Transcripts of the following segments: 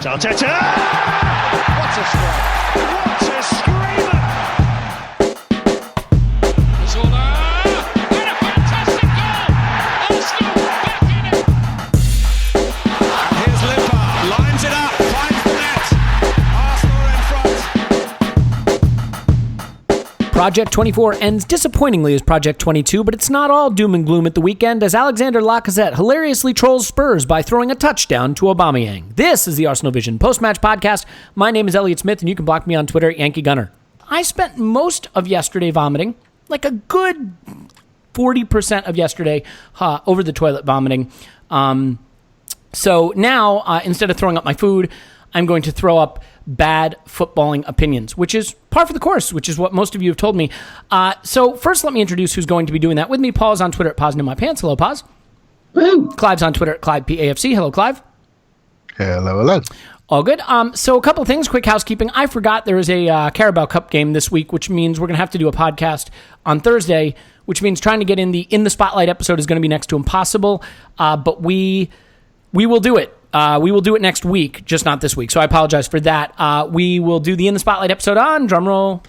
Arteta! What a strike! What a screamer! Zola! And a fantastic goal! Arsenal back in it! And here's Liverpool, lines it up, finds the net. Arsenal in front. Project 24 ends disappointingly as Project 22, but it's not all doom and gloom at the weekend as Alexander Lacazette hilariously trolls Spurs by throwing a touchdown to Aubameyang. This is the Arsenal Vision post-match podcast. My name is Elliot Smith, and you can block me on Twitter at Yankee Gunner. I spent most of yesterday vomiting, like a good 40% of yesterday over the toilet vomiting. So now, instead of throwing up my food, I'm going to throw up bad footballing opinions, which is par for the course, which is what most of you have told me. So first, let me introduce who's going to be doing that with me. Paul's on Twitter at Paz in my pants. Hello, Paz. Woo. Clive's on Twitter at Clive PAFC. Hello, Clive. Hello. All good. So a couple of things, quick housekeeping. I forgot there is a Carabao Cup game this week, which means we're going to have to do a podcast on Thursday, which means trying to get in the Spotlight episode is going to be next to impossible. But we will do it. We will do it next week, just not this week. So I apologize for that. We will do the In the Spotlight episode on, drumroll,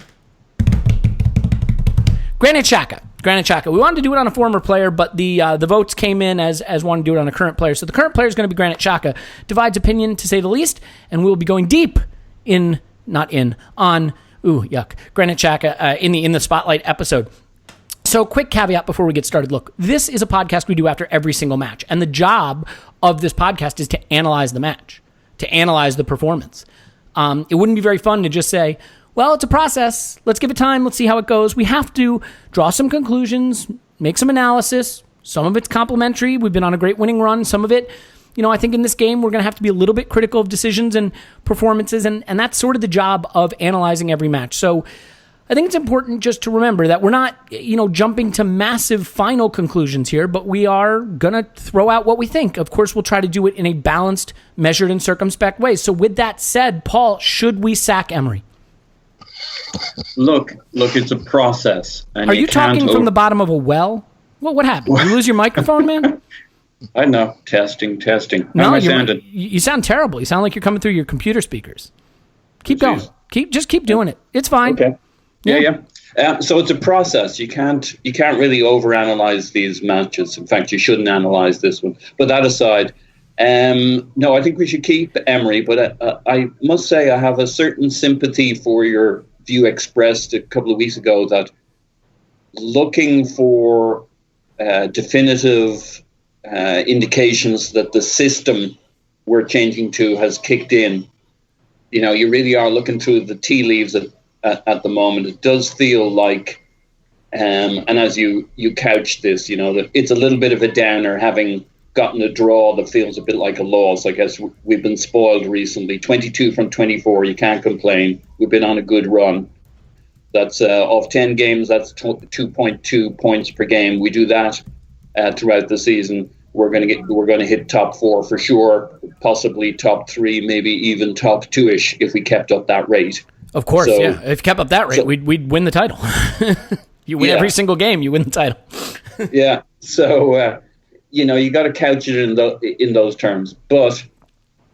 Granit Xhaka. We wanted to do it on a former player, but the votes came in as wanting to do it on a current player. So the current player is going to be Granit Xhaka. Divides opinion, to say the least, and we will be going deep Granit Xhaka in the Spotlight episode. So quick caveat before we get started. Look, this is a podcast we do after every single match. And the job of this podcast is to analyze the match, to analyze the performance. It wouldn't be very fun to just say, well, it's a process. Let's give it time. Let's see how it goes. We have to draw some conclusions, make some analysis. Some of it's complimentary. We've been on a great winning run. Some of it, I think in this game, we're going to have to be a little bit critical of decisions and performances. And that's sort of the job of analyzing every match. So I think it's important just to remember that we're not, jumping to massive final conclusions here, but we are going to throw out what we think. Of course, we'll try to do it in a balanced, measured, and circumspect way. So with that said, Paul, should we sack Emery? Look, it's a process. And are you talking from the bottom of a well? What happened? Did you lose your microphone, man? I know. Testing. No, you sound terrible. You sound like you're coming through your computer speakers. Keep going. Keep doing it. It's fine. Okay. Yeah. So it's a process. You can't really overanalyze these matches. In fact, you shouldn't analyze this one. But that aside, no, I think we should keep Emery. But I must say I have a certain sympathy for your view expressed a couple of weeks ago that looking for definitive indications that the system we're changing to has kicked in. You really are looking through the tea leaves at the moment. It does feel like, and as you couch this, that it's a little bit of a downer having gotten a draw that feels a bit like a loss. I guess we've been spoiled recently. 22 from 24, you can't complain. We've been on a good run. That's of 10 games, that's 2.2 points per game. We do that throughout the season. We're going to hit top 4 for sure, possibly top 3, maybe even top 2ish if we kept up that rate. Of course, yeah. If you kept up that rate, we'd win the title. You win every single game, you win the title. Yeah. So, you got to couch it in those terms. But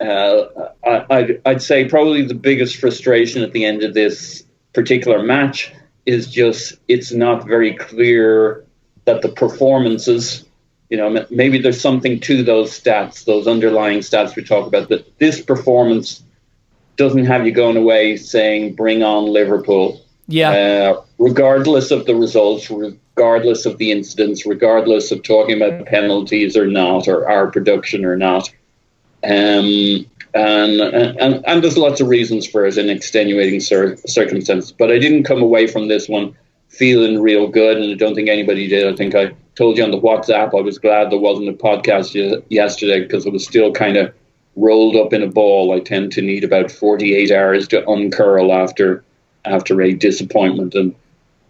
I'd say probably the biggest frustration at the end of this particular match is just it's not very clear that the performances, maybe there's something to those stats, those underlying stats we talk about, that this performance doesn't have you going away saying, bring on Liverpool. Yeah. Regardless of the results, regardless of the incidents, regardless of talking about penalties or not, or our production or not. And there's lots of reasons for it in extenuating circumstances. But I didn't come away from this one feeling real good, and I don't think anybody did. I think I told you on the WhatsApp I was glad there wasn't a podcast yesterday because it was still kind of rolled up in a ball. I tend to need about 48 hours to uncurl after a disappointment, and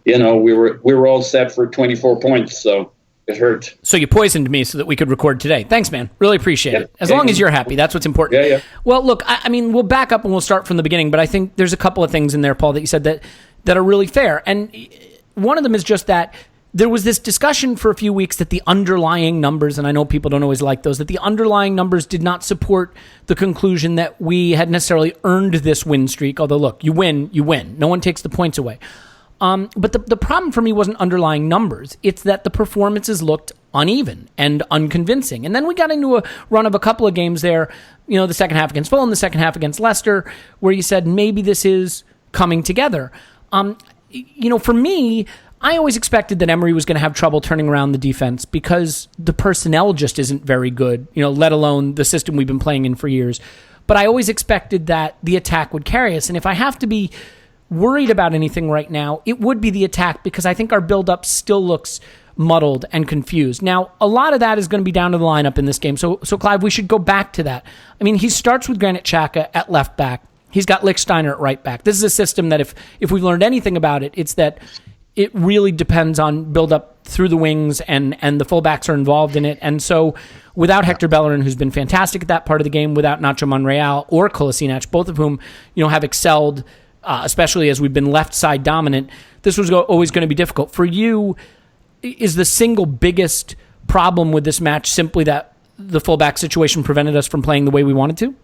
we were all set for 24 points, so it hurt. So you poisoned me so that we could record today. Thanks, man. Really appreciate it. As long as you're happy, that's what's important. Yeah. Well, look, I mean, we'll back up and we'll start from the beginning, but I think there's a couple of things in there, Paul, that you said that are really fair, and one of them is just that there was this discussion for a few weeks that the underlying numbers, and I know people don't always like those, that the underlying numbers did not support the conclusion that we had necessarily earned this win streak. Although, look, you win. No one takes the points away. But the problem for me wasn't underlying numbers. It's that the performances looked uneven and unconvincing. And then we got into a run of a couple of games there, the second half against Fulham, the second half against Leicester, where you said maybe this is coming together. For me, I always expected that Emery was going to have trouble turning around the defense because the personnel just isn't very good, let alone the system we've been playing in for years. But I always expected that the attack would carry us. And if I have to be worried about anything right now, it would be the attack, because I think our build-up still looks muddled and confused. Now, a lot of that is going to be down to the lineup in this game. So Clive, we should go back to that. I mean, he starts with Granit Xhaka at left back. He's got Lichtsteiner at right back. This is a system that if we've learned anything about it, it's that it really depends on build-up through the wings, and the fullbacks are involved in it. And so without Hector Bellerin, who's been fantastic at that part of the game, without Nacho Monreal or Kolasinac, both of whom have excelled, especially as we've been left side dominant, this was always going to be difficult. For you, is the single biggest problem with this match simply that the fullback situation prevented us from playing the way we wanted to?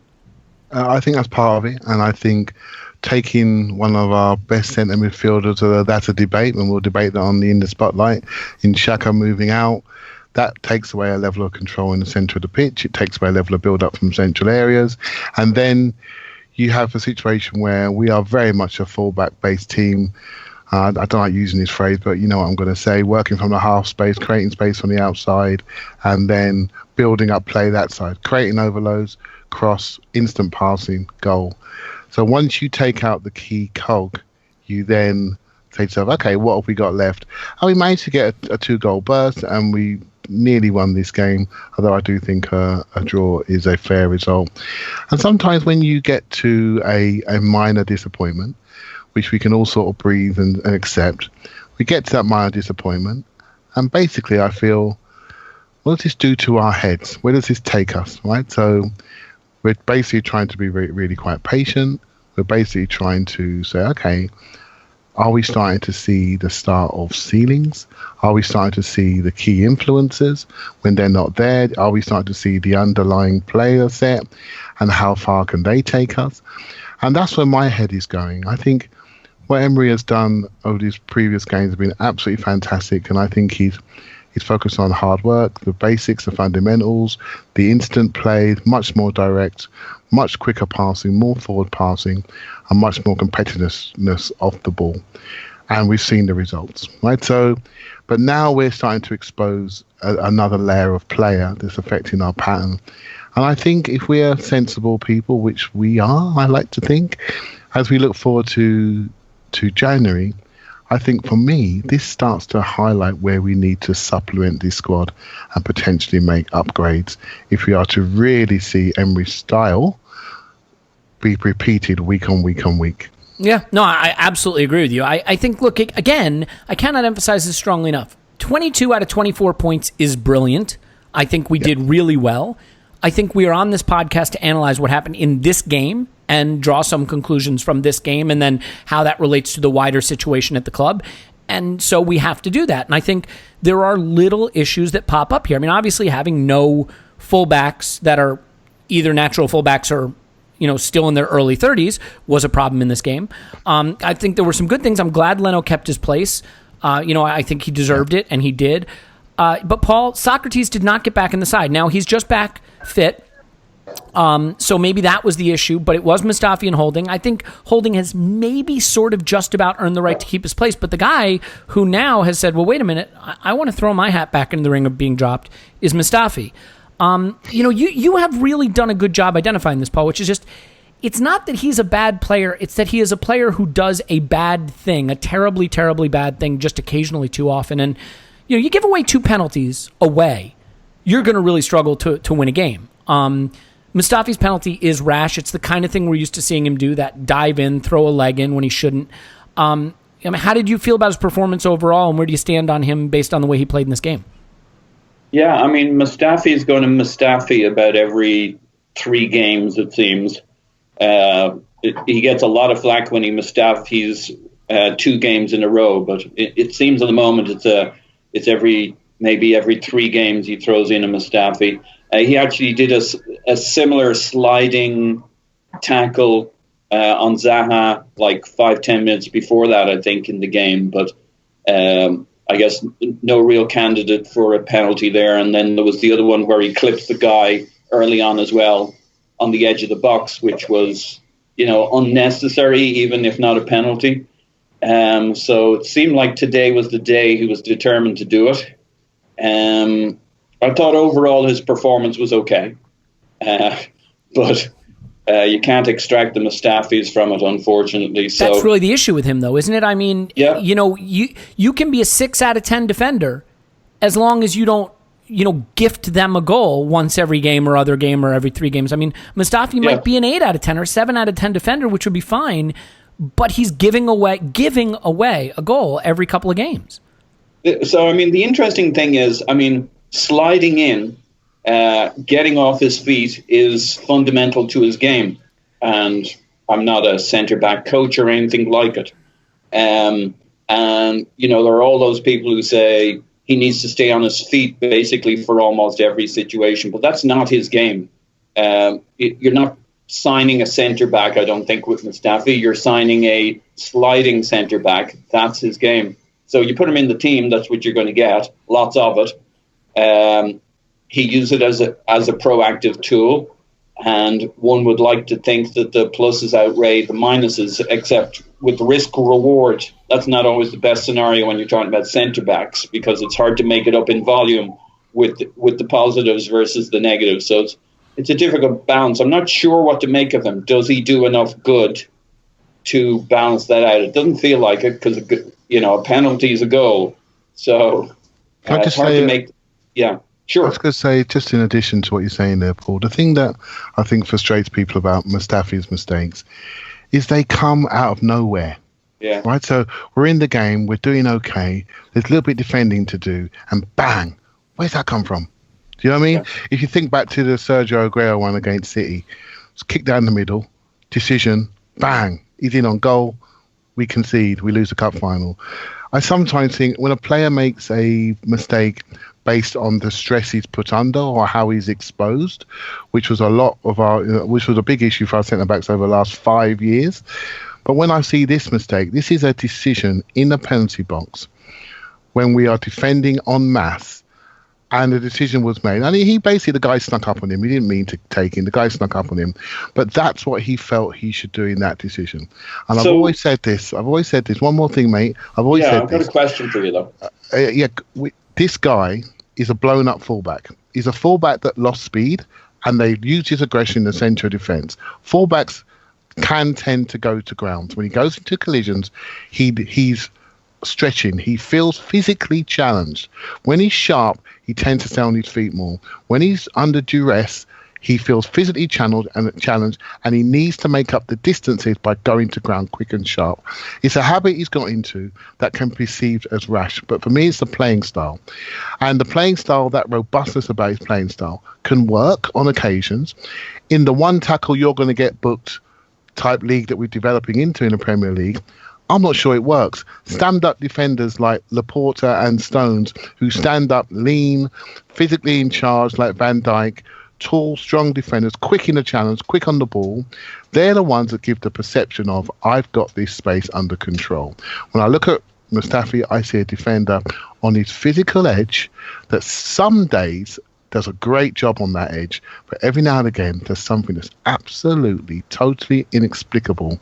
I think that's part of it, and I think taking one of our best centre midfielders, that's a debate, and we'll debate that in the spotlight. In Xhaka moving out, that takes away a level of control in the centre of the pitch. It takes away a level of build-up from central areas. And then you have a situation where we are very much a fullback-based team. I don't like using this phrase, but you know what I'm going to say. Working from the half space, creating space on the outside, and then building up play that side. Creating overloads, cross, instant passing, goal. So once you take out the key cog, you then say to yourself, okay, what have we got left? And we managed to get a 2-goal burst, and we nearly won this game, although I do think a draw is a fair result. And sometimes when you get to a minor disappointment, which we can all sort of breathe and accept, we get to that minor disappointment, and basically I feel, what does this do to our heads? Where does this take us, right? So we're basically trying to be really quite patient. We're basically trying to say, okay, are we starting to see the start of ceilings? Are we starting to see the key influences when they're not there? Are we starting to see the underlying player set, and how far can they take us? And that's where my head is going. I think what Emery has done over these previous games has been absolutely fantastic, and I think he's focused on hard work, the basics, the fundamentals, the instant play, much more direct, much quicker passing, more forward passing, and much more competitiveness off the ball. And we've seen the results, right? So, but now we're starting to expose another layer of player that's affecting our pattern. And I think if we are sensible people, which we are, I like to think, as we look forward to January, I think for me, this starts to highlight where we need to supplement this squad and potentially make upgrades if we are to really see Emery's style be repeated week on week on week. Yeah, no, I absolutely agree with you. I think, look, again, I cannot emphasize this strongly enough. 22 out of 24 points is brilliant. I think we did really well. I think we are on this podcast to analyze what happened in this game and draw some conclusions from this game, and then how that relates to the wider situation at the club. And so we have to do that. And I think there are little issues that pop up here. I mean, obviously having no fullbacks that are either natural fullbacks or still in their early 30s was a problem in this game. I think there were some good things. I'm glad Leno kept his place. I think he deserved it, and he did. But Paul, Socrates did not get back in the side. Now, he's just back fit. So maybe that was the issue, but it was Mustafi and Holding. I think Holding has maybe sort of just about earned the right to keep his place, but the guy who now has said, well, wait a minute, I want to throw my hat back into the ring of being dropped is Mustafi. You have really done a good job identifying this, Paul, which is just, it's not that he's a bad player, it's that he is a player who does a bad thing, a terribly, terribly bad thing just occasionally too often. And, you give away 2 penalties away, you're going to really struggle to win a game. Mustafi's penalty is rash. It's the kind of thing we're used to seeing him do, that dive in, throw a leg in when he shouldn't. How did you feel about his performance overall, and where do you stand on him based on the way he played in this game? Yeah, I mean, Mustafi is going to Mustafi about every 3 games, it seems. He gets a lot of flack when he Mustafi's 2 games in a row, but it seems at the moment it's it's maybe every 3 games he throws in a Mustafi. He actually did a similar sliding tackle on Zaha like 5-10 minutes before that, I think, in the game. But I guess no real candidate for a penalty there. And then there was the other one where he clipped the guy early on as well on the edge of the box, which was, unnecessary, even if not a penalty. So it seemed like today was the day he was determined to do it. I thought overall his performance was okay. But you can't extract the Mustafis from it, unfortunately. So that's really the issue with him, though, isn't it? I mean, yeah. You can be a 6 out of 10 defender as long as you don't, gift them a goal once every game or other game or every 3 games. I mean, Mustafi might be an 8 out of 10 or 7 out of 10 defender, which would be fine, but he's giving away a goal every couple of games. So, I mean, the interesting thing is, sliding in, getting off his feet is fundamental to his game. And I'm not a centre-back coach or anything like it. And, there are all those people who say he needs to stay on his feet basically for almost every situation. But that's not his game. You're not signing a centre-back, I don't think, with Mustafi. You're signing a sliding centre-back. That's his game. So you put him in the team, that's what you're going to get. Lots of it. He used it as a proactive tool, and one would like to think that the pluses outweigh the minuses, except with the risk-reward, that's not always the best scenario when you're talking about centre-backs, because it's hard to make it up in volume with the positives versus the negatives. So it's a difficult balance. I'm not sure what to make of him. Does he do enough good to balance that out? It doesn't feel like it, because a penalty is a goal. So it's hard to make... Yeah. Sure. I was going to say, just in addition to what you're saying there, Paul, the thing that I think frustrates people about Mustafi's mistakes is they come out of nowhere. Yeah. Right? So we're in the game, we're doing okay, there's a little bit defending to do, and bang, where's that come from? Do you know what I mean? Yeah. If you think back to the Sergio Aguero one against City, it's kicked down the middle, decision, bang, he's in on goal, we concede, we lose the cup final. I sometimes think when a player makes a mistake based on the stress he's put under or how he's exposed, which was a big issue for our centre backs over the last 5 years. But when I see this mistake, this is a decision in the penalty box when we are defending en masse, and the decision was made. And the guy snuck up on him. He didn't mean to take him. The guy snuck up on him. But that's what he felt he should do in that decision. And I've always said this. One more thing, mate. I've got a question for you, though. This guy is a blown-up fullback. He's a fullback that lost speed, and they used his aggression in the centre of defence. Fullbacks can tend to go to ground. When he goes into collisions, he's stretching. He feels physically challenged. When he's sharp, he tends to stay on his feet more. When he's under duress, he feels physically challenged, and he needs to make up the distances by going to ground quick and sharp. It's a habit he's got into that can be perceived as rash. But for me, it's the playing style. And the playing style, that robustness about his playing style, can work on occasions. In the one tackle you're going to get booked type league that we're developing into in the Premier League, I'm not sure it works. Stand-up defenders like Laporta and Stones, who stand up lean, physically in charge like Van Dijk, tall, strong defenders, quick in the challenge, quick on the ball, they're the ones that give the perception of, I've got this space under control. When I look at Mustafi, I see a defender on his physical edge that some days does a great job on that edge, but every now and again there's something that's absolutely, totally inexplicable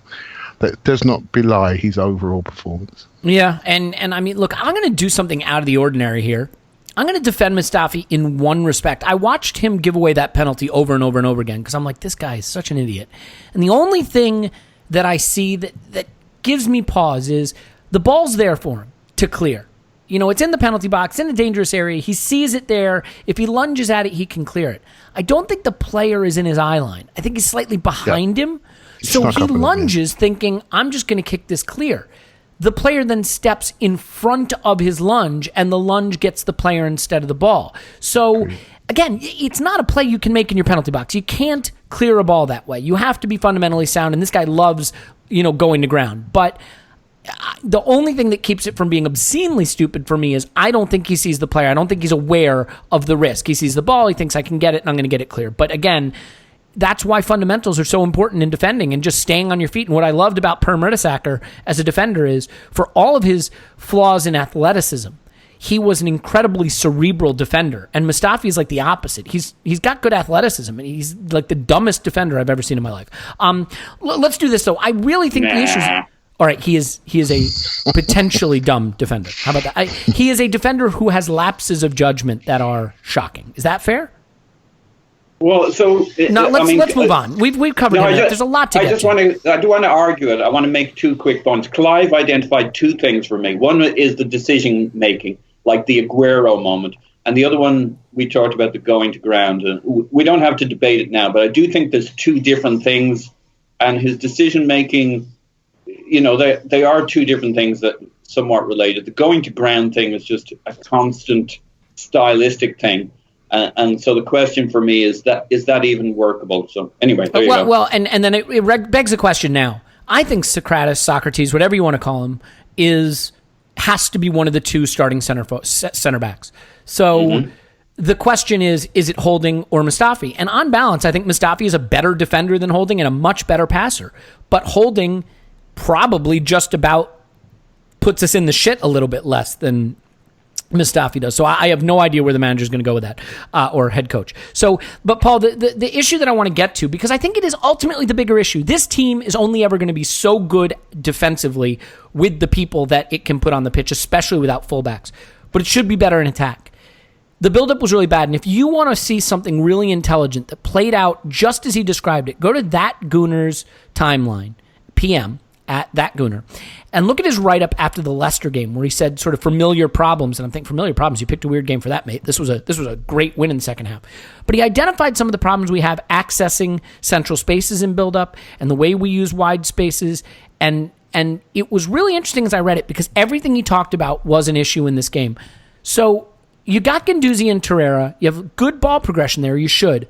that does not belie his overall performance. Yeah, and I mean, look, I'm going to do something out of the ordinary here. I'm going to defend Mustafi in one respect. I watched him give away that penalty over and over and over again because I'm like, this guy is such an idiot. And the only thing that I see that gives me pause is the ball's there for him to clear. It's in the penalty box, in a dangerous area. He sees it there. If he lunges at it, he can clear it. I don't think the player is in his eye line. I think he's slightly behind him. So he lunges thinking, I'm just going to kick this clear. The player then steps in front of his lunge, and the lunge gets the player instead of the ball. So, again, it's not a play you can make in your penalty box. You can't clear a ball that way. You have to be fundamentally sound, and this guy loves, going to ground. But the only thing that keeps it from being obscenely stupid for me is I don't think he sees the player. I don't think he's aware of the risk. He sees the ball, he thinks I can get it, and I'm going to get it clear. But again, that's why fundamentals are so important in defending and just staying on your feet. And what I loved about Per Mertesacker as a defender is, for all of his flaws in athleticism, he was an incredibly cerebral defender. And Mustafi is like the opposite. He's got good athleticism, and he's like the dumbest defender I've ever seen in my life. Let's do this, though. I really think the issue is... All right, he is a potentially dumb defender. How about that? He is a defender who has lapses of judgment that are shocking. Is that fair? Well, so no, let's move on. We've covered it. There's a lot to get to. I do want to argue it. I want to make 2 quick points. Clive identified 2 things for me. One is the decision making, like the Aguero moment, and the other one we talked about, the going to ground. We don't have to debate it now, but I do think there's 2 different things, and his decision making. They are 2 different things that somewhat related. The going to ground thing is just a constant stylistic thing. And so the question for me is that even workable? So anyway, there you go. Well, and then it begs a question now. I think Socrates, whatever you want to call him, has to be one of the 2 starting center backs. So the question is it Holding or Mustafi? And on balance, I think Mustafi is a better defender than Holding and a much better passer. But Holding probably just about puts us in the shit a little bit less than Mustafi does. So I have no idea where the manager's going to go with that, or head coach. So, but Paul, the issue that I want to get to, because I think it is ultimately the bigger issue, this team is only ever going to be so good defensively with the people that it can put on the pitch, especially without fullbacks. But it should be better in attack. The buildup was really bad, and if you want to see something really intelligent that played out just as he described it, go to that Gooner's timeline, PM, at that Gooner, and look at his write-up after the Leicester game, where he said sort of familiar problems, and I'm thinking familiar problems, you picked a weird game for that, mate. This was a great win in the second half. But he identified some of the problems we have accessing central spaces in build-up and the way we use wide spaces, and it was really interesting as I read it, because everything he talked about was an issue in this game. So you got Guendouzi and Torreira, you have good ball progression there, you should,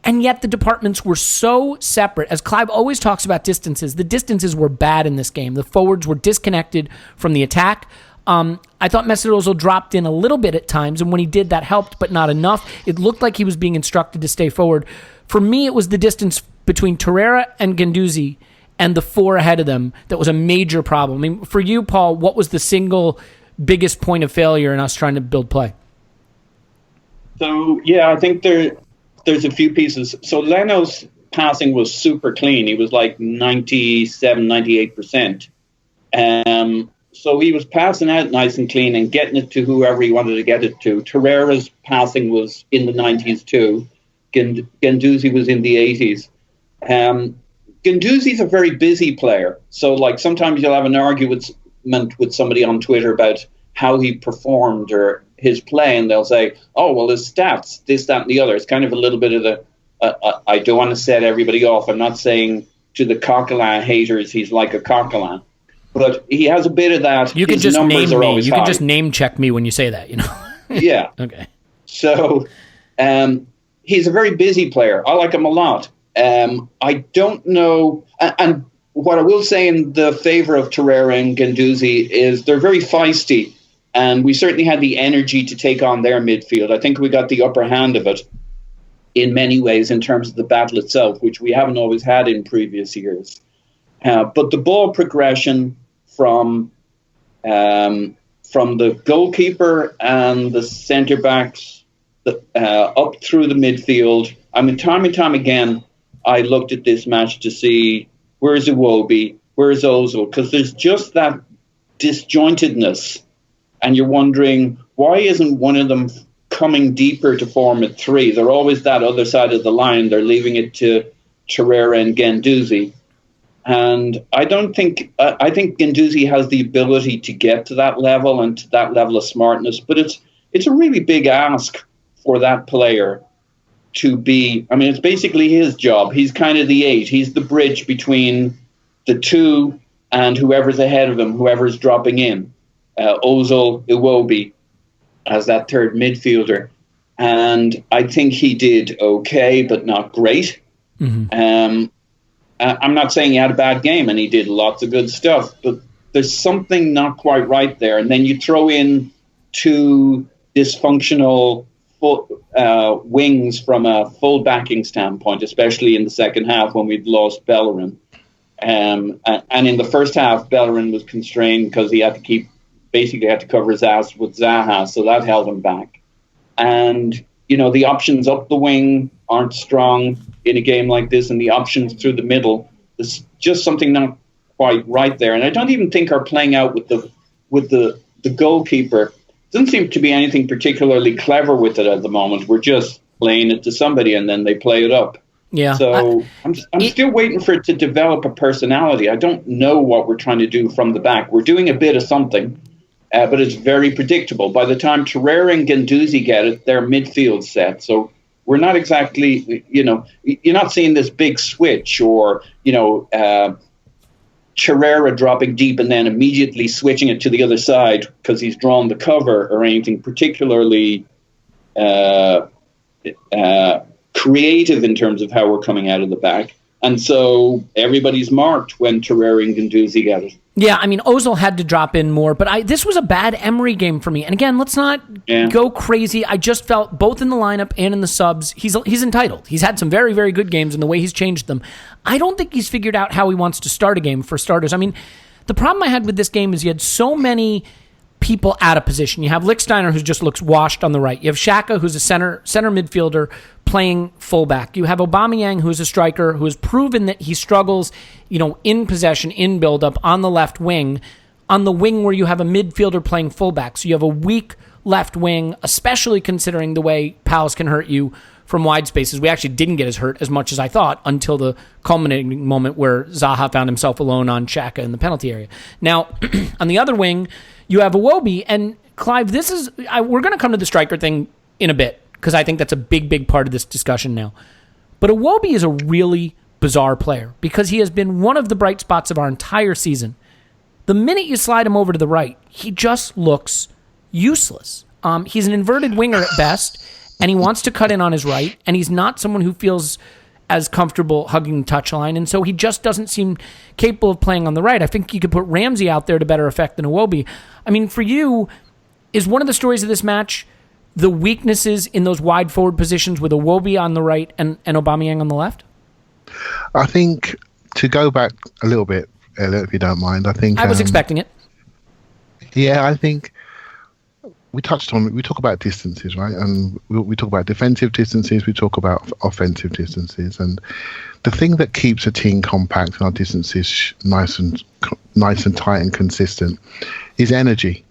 and yet the departments were so separate. As Clive always talks about distances, the distances were bad in this game. The forwards were disconnected from the attack. I thought Mesut Ozil dropped in a little bit at times, and when he did, that helped, but not enough. It looked like he was being instructed to stay forward. For me, it was the distance between Torreira and Guendouzi and the 4 ahead of them that was a major problem. I mean, for you, Paul, what was the single biggest point of failure in us trying to build play? So, yeah, I think there's a few pieces. So Leno's passing was super clean. He was like 97, 98%. So he was passing out nice and clean and getting it to whoever he wanted to get it to. Torreira's passing was in the 90s too. Guendouzi was in the 80s. Guendouzi's a very busy player. So like sometimes you'll have an argument with somebody on Twitter about how he performed or his play, and they'll say, oh, well, his stats, this, that, and the other. It's kind of a little bit of the, I don't want to set everybody off. I'm not saying to the Coquelin haters he's like a Coquelin, but he has a bit of that. You can just name me. You can just name check me when you say that, Yeah. Okay. So he's a very busy player. I like him a lot. I don't know, and what I will say in the favor of Torreira and Guendouzi is they're very feisty. And we certainly had the energy to take on their midfield. I think we got the upper hand of it in many ways in terms of the battle itself, which we haven't always had in previous years. But the ball progression from the goalkeeper and the centre-backs up through the midfield, I mean, time and time again, I looked at this match to see where's Iwobi, where's Ozil, because there's just that disjointedness. And you're wondering, why isn't one of them coming deeper to form a 3? They're always that other side of the line. They're leaving it to Torreira and Guendouzi. And I think Guendouzi has the ability to get to that level and to that level of smartness. But it's a really big ask for that player to be. I mean, it's basically his job. He's kind of the 8. He's the bridge between the 2 and whoever's ahead of him, whoever's dropping in. Ozil, Iwobi as that third midfielder. And I think he did okay, but not great. Mm-hmm. I'm not saying he had a bad game, and he did lots of good stuff, but there's something not quite right there. And then you throw in two dysfunctional wings from a full backing standpoint, especially in the second half when we'd lost Bellerin. And in the first half, Bellerin was constrained because he had to cover his ass with Zaha, so that held him back. And, the options up the wing aren't strong in a game like this, and the options through the middle, there's just something not quite right there. And I don't even think are playing out with the goalkeeper. Doesn't seem to be anything particularly clever with it at the moment. We're just playing it to somebody, and then they play it up. Yeah. So I'm still waiting for it to develop a personality. I don't know what we're trying to do from the back. We're doing a bit of something, but it's very predictable. By the time Torreira and Guendouzi get it, their midfield set. So we're not exactly, you're not seeing this big switch or, Torreira dropping deep and then immediately switching it to the other side because he's drawn the cover or anything particularly creative in terms of how we're coming out of the back. And so everybody's marked when Torreira and Guendouzi get it. Yeah, I mean, Ozil had to drop in more, but this was a bad Emery game for me. And again, let's not go crazy. I just felt both in the lineup and in the subs, he's entitled. He's had some very, very good games in the way he's changed them. I don't think he's figured out how he wants to start a game for starters. I mean, the problem I had with this game is you had so many people out of position. You have Lichtsteiner, who just looks washed on the right. You have Xhaka, who's a center midfielder playing fullback. You have Aubameyang, who's a striker, who has proven that he struggles, in possession, in build-up, on the left wing, on the wing where you have a midfielder playing fullback. So you have a weak left wing, especially considering the way Palace can hurt you from wide spaces. We actually didn't get as much as I thought until the culminating moment where Zaha found himself alone on Xhaka in the penalty area. Now, on the other wing, you have Iwobi, and Clive, we're going to come to the striker thing in a bit, because I think that's a big, big part of this discussion now. But Iwobi is a really bizarre player, because he has been one of the bright spots of our entire season. The minute you slide him over to the right, he just looks useless. He's an inverted winger at best, and he wants to cut in on his right, and he's not someone who feels as comfortable hugging the touchline, and so he just doesn't seem capable of playing on the right. I think you could put Ramsey out there to better effect than Iwobi. I mean, for you, is one of the stories of this match the weaknesses in those wide forward positions with Iwobi on the right and Aubameyang on the left? I think, to go back a little bit, Elliot, if you don't mind, I was expecting it. Yeah, I think we touched on it. We talk about distances, right? And we talk about defensive distances. We talk about offensive distances. And the thing that keeps a team compact and our distances nice and tight and consistent is energy,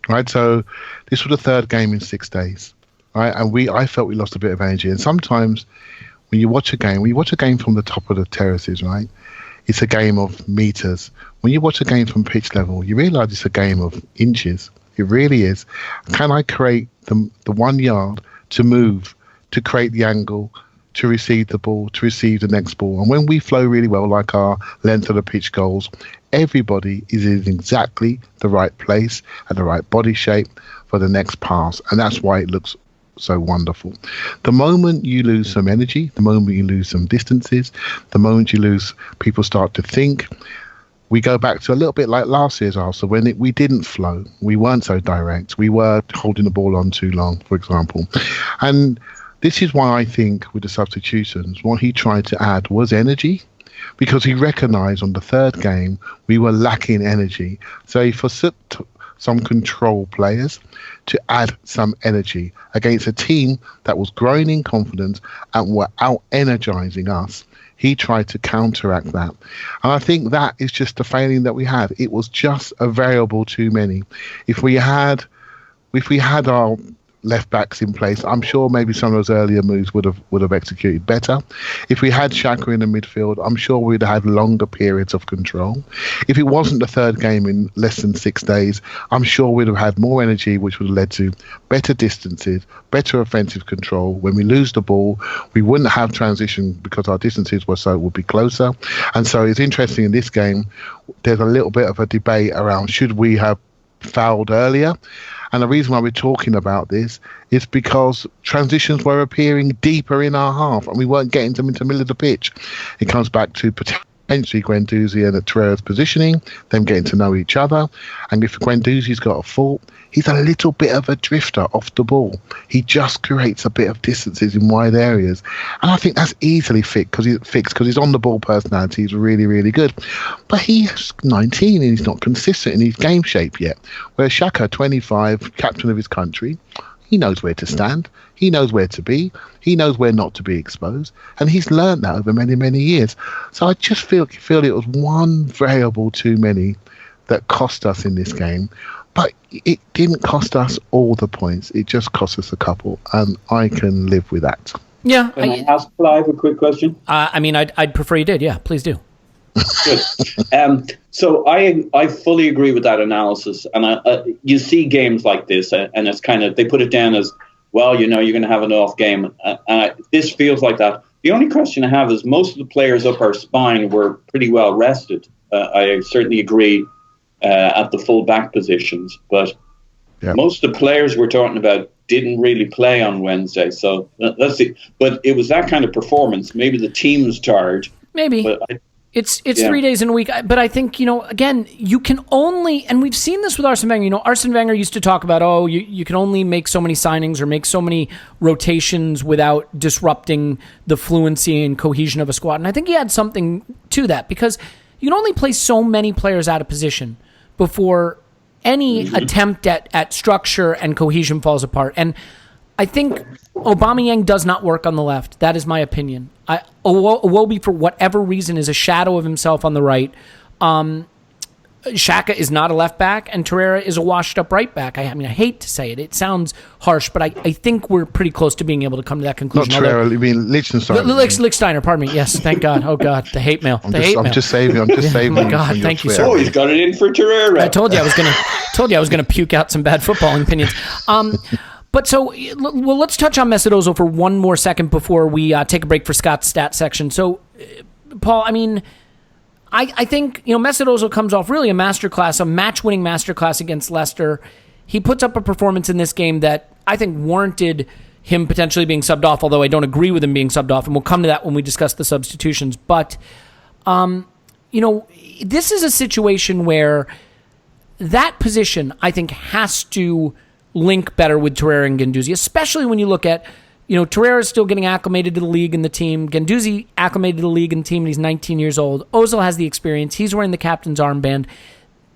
right? So this was the third game in 6 days, right? And I felt we lost a bit of energy. And sometimes when you watch a game from the top of the terraces, right? It's a game of meters. When you watch a game from pitch level, you realize it's a game of inches. It really is. Can I create the 1 yard to move, to create the angle, to receive the ball, to receive the next ball? And when we flow really well, like our length of the pitch goals, everybody is in exactly the right place and the right body shape for the next pass. And that's why it looks so wonderful. The moment you lose some energy, the moment you lose some distances, the moment you lose, people start to think. We go back to a little bit like last year's Arsenal when we didn't flow. We weren't so direct. We were holding the ball on too long, for example. And this is why I think with the substitutions, what he tried to add was energy, because he recognised on the third game we were lacking energy. So he forsook some control players to add some energy against a team that was growing in confidence and were out-energising us. He tried to counteract that. And I think that is just the failing that we had. It was just a variable too many. If we had our left backs in place, I'm sure maybe some of those earlier moves would have executed better. If we had Xhaka in the midfield, I'm sure we'd have had longer periods of control. If it wasn't the third game in less than 6 days, I'm sure we'd have had more energy, which would have led to better distances, better offensive control. When we lose the ball, we wouldn't have transition because our distances would be closer. And so it's interesting in this game, there's a little bit of a debate around should we have fouled earlier. And the reason why we're talking about this is because transitions were appearing deeper in our half and we weren't getting them into the middle of the pitch. It comes back to Potentially Guendouzi and Torreira's positioning, them getting to know each other. And if Guendouzi's got a fault, he's a little bit of a drifter off the ball. He just creates a bit of distances in wide areas. And I think that's easily fixed because he's on the ball personality. He's really, really good. But he's 19 and he's not consistent in his game shape yet. Whereas Xhaka, 25, captain of his country, he knows where to stand. He knows where to be. He knows where not to be exposed. And he's learned that over many, many years. So I just feel it was one variable too many that cost us in this game. But it didn't cost us all the points. It just cost us a couple. And I can live with that. Yeah. Can I ask Clive a quick question? I'd prefer you did. Yeah, please do. Good. So I fully agree with that analysis, and you see games like this, and it's kind of, they put it down as, well, you're going to have an off game, and this feels like that. The only question I have is most of the players up our spine were pretty well rested. I certainly agree at the full-back positions, but most of the players we're talking about didn't really play on Wednesday, so let's see. But it was that kind of performance. Maybe the team was tired. Maybe. But It's 3 days in a week, but I think, again, you can only, and we've seen this with Arsene Wenger, Arsene Wenger used to talk about, you can only make so many signings or make so many rotations without disrupting the fluency and cohesion of a squad. And I think he had something to that, because you can only play so many players out of position before any attempt at structure and cohesion falls apart. And I think Aubameyang does not work on the left. That is my opinion. Iwobi, for whatever reason, is a shadow of himself on the right. Xhaka is not a left back, and Torreira is a washed-up right back. I hate to say it. It sounds harsh, but I think we're pretty close to being able to come to that conclusion. Not Torreira, you mean Lichtsteiner. Lichtsteiner, pardon me. Yes, thank God. Oh, God, the hate mail. I'm just saving. Oh, my God, thank you, sir. Oh, he's got it in for Torreira. I told you I was gonna puke out some bad footballing opinions. But so, well, let's touch on Mesut Ozil for one more second before we take a break for Scott's stat section. So, Paul, I think, Mesut Ozil comes off really a masterclass, a match-winning masterclass against Leicester. He puts up a performance in this game that I think warranted him potentially being subbed off, although I don't agree with him being subbed off, and we'll come to that when we discuss the substitutions. But, this is a situation where that position, I think, has to link better with Torreira and Guendouzi, especially when you look at, Torreira is still getting acclimated to the league and the team. Guendouzi acclimated to the league and the team, and he's 19 years old. Ozil has the experience. He's wearing the captain's armband.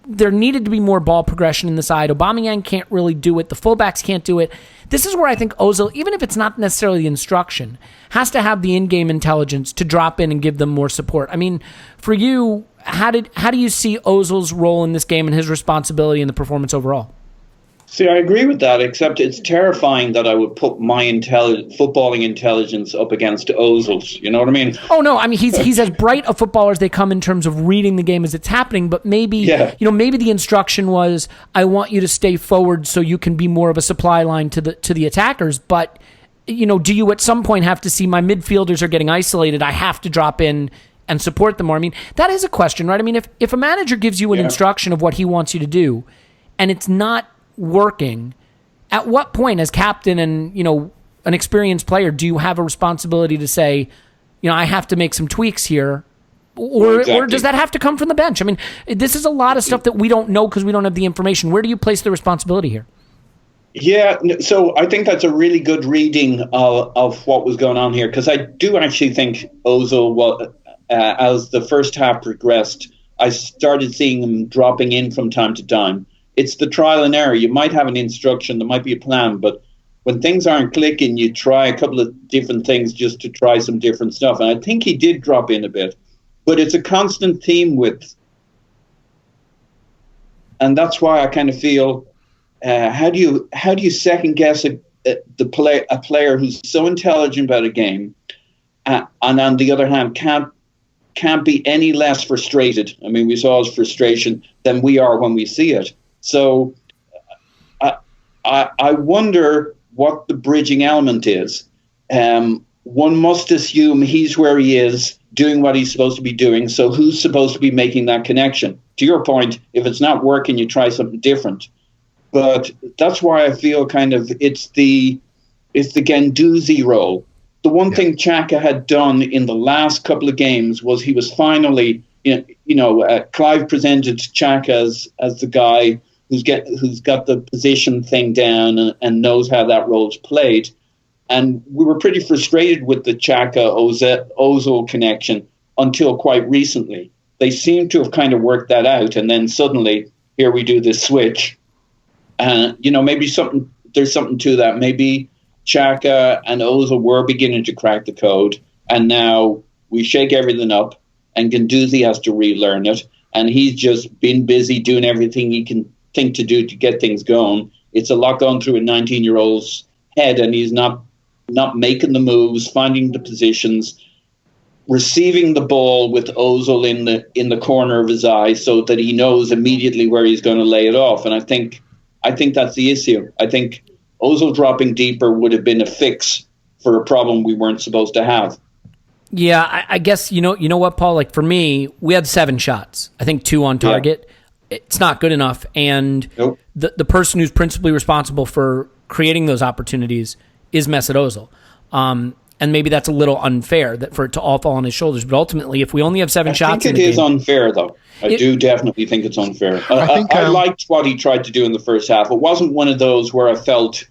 There needed to be more ball progression in the side. Aubameyang can't really do it. The fullbacks can't do it. This is where I think Ozil, even if it's not necessarily the instruction, has to have the in-game intelligence to drop in and give them more support. For you, how do you see Ozil's role in this game and his responsibility in the performance overall? See, I agree with that, except it's terrifying that I would put my footballing intelligence up against Ozil's. You know what I mean? Oh, no. He's as bright a footballer as they come in terms of reading the game as it's happening, but maybe the instruction was, I want you to stay forward so you can be more of a supply line to the attackers, but do you at some point have to see my midfielders are getting isolated, I have to drop in and support them more? That is a question, right? If a manager gives you an instruction of what he wants you to do, and it's not working, at what point as captain and an experienced player do you have a responsibility to say, I have to make some tweaks here, or does that have to come from the bench? This is a lot of stuff that we don't know because we don't have the information. Where do you place the responsibility here? Yeah, so I think that's a really good reading of what was going on here, because I do actually think Ozil, as the first half progressed, I started seeing him dropping in from time to time. It's the trial and error. You might have an instruction, there might be a plan, but when things aren't clicking, you try a couple of different things just to try some different stuff. And I think he did drop in a bit, but it's a constant theme and that's why I kind of feel, how do you second guess a player who's so intelligent about a game, and on the other hand can't be any less frustrated. We saw his frustration than we are when we see it. So I wonder what the bridging element is. One must assume he's where he is, doing what he's supposed to be doing. So who's supposed to be making that connection? To your point, if it's not working, you try something different. But that's why I feel kind of it's the Guendouzi role. the one thing Xhaka had done in the last couple of games was he was finally, Clive presented Xhaka as the guy who's got the position thing down and knows how that role's played. And we were pretty frustrated with the Xhaka-Ozil connection until quite recently. They seem to have kind of worked that out, and then suddenly here we do this switch. Maybe there's something to that. Maybe Xhaka and Ozil were beginning to crack the code, and now we shake everything up, and Guendouzi has to relearn it, and he's just been busy doing everything he can think to do to get things going. It's a lot going through a 19-year-old's head, and he's not making the moves, finding the positions, receiving the ball with Ozil in the corner of his eye so that he knows immediately where he's going to lay it off. And I think that's the issue. I think Ozil dropping deeper would have been a fix for a problem we weren't supposed to have. Yeah, I guess, you know what, Paul? Like, for me, we had 7 shots. I think 2 on target. Yeah. It's not good enough. And nope. the person who's principally responsible for creating those opportunities is Mesut Ozil. And maybe that's a little unfair for it to all fall on his shoulders. But ultimately, if we only have 7 shots in the game... I think it is unfair, though. I do definitely think it's unfair. I liked what he tried to do in the first half. It wasn't one of those where I felt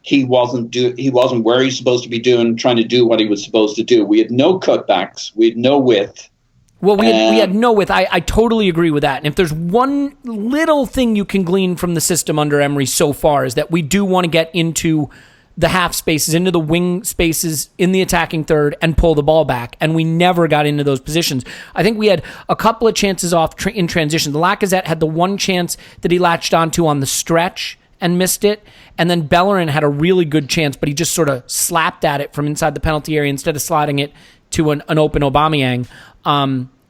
he wasn't where he's supposed to be doing, trying to do what he was supposed to do. We had no cutbacks. We had no width. Well, we had no width. I totally agree with that. And if there's one little thing you can glean from the system under Emery so far is that we do want to get into the half spaces, into the wing spaces in the attacking third and pull the ball back. And we never got into those positions. I think we had a couple of chances off in transition. The Lacazette had the one chance that he latched onto on the stretch and missed it. And then Bellerin had a really good chance, but he just sort of slapped at it from inside the penalty area instead of sliding it to an open Aubameyang.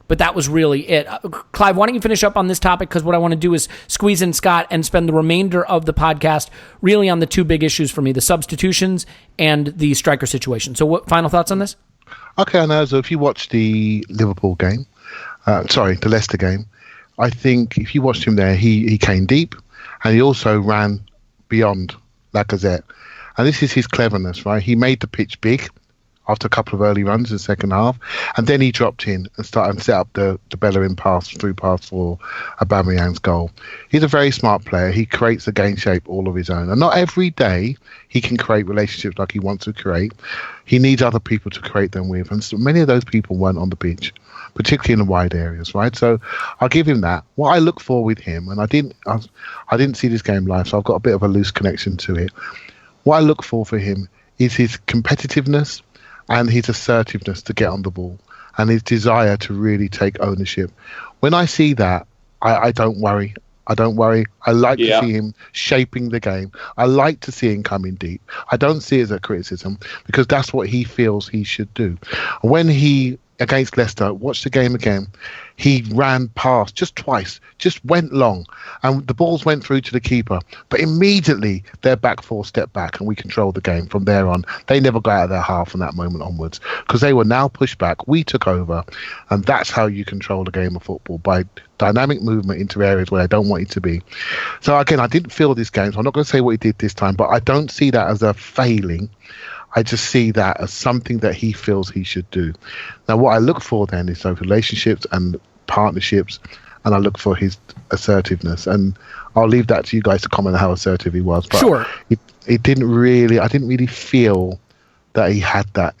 But that was really it. Clive, why don't you finish up on this topic? Because what I want to do is squeeze in Scott and spend the remainder of the podcast really on the 2 big issues for me, the substitutions and the striker situation. So what final thoughts on this? Okay, I know. So if you watch the Liverpool game, the Leicester game, I think if you watched him there, he came deep and he also ran beyond Lacazette. And this is his cleverness, right? He made the pitch big after a couple of early runs in the second half, and then he dropped in and started and set up the Bellerin pass for Aubameyang's goal. He's a very smart player. He creates a game shape all of his own, and not every day he can create relationships like he wants to create. He needs other people to create them with, and so many of those people weren't on the pitch, particularly in the wide areas, right? So I'll give him that. What I look for with him, and I didn't see this game live, so I've got a bit of a loose connection to it. What I look for him is his competitiveness and his assertiveness to get on the ball and his desire to really take ownership. When I see that, I don't worry. I don't worry. I like to see him shaping the game. I like to see him coming deep. I don't see it as a criticism because that's what he feels he should do. When he, against Leicester, watch the game again, he ran past just twice, just went long, and the balls went through to the keeper. But immediately, their back 4 stepped back, and we controlled the game from there on. They never got out of their half from that moment onwards, because they were now pushed back. We took over, and that's how you control the game of football, by dynamic movement into areas where they don't want it to be. So again, I didn't feel this game, so I'm not going to say what he did this time, but I don't see that as a failing. I just see that as something that he feels he should do. Now, what I look for then is those relationships and partnerships, and I look for his assertiveness. And I'll leave that to you guys to comment on how assertive he was. But sure. I didn't really feel that he had that.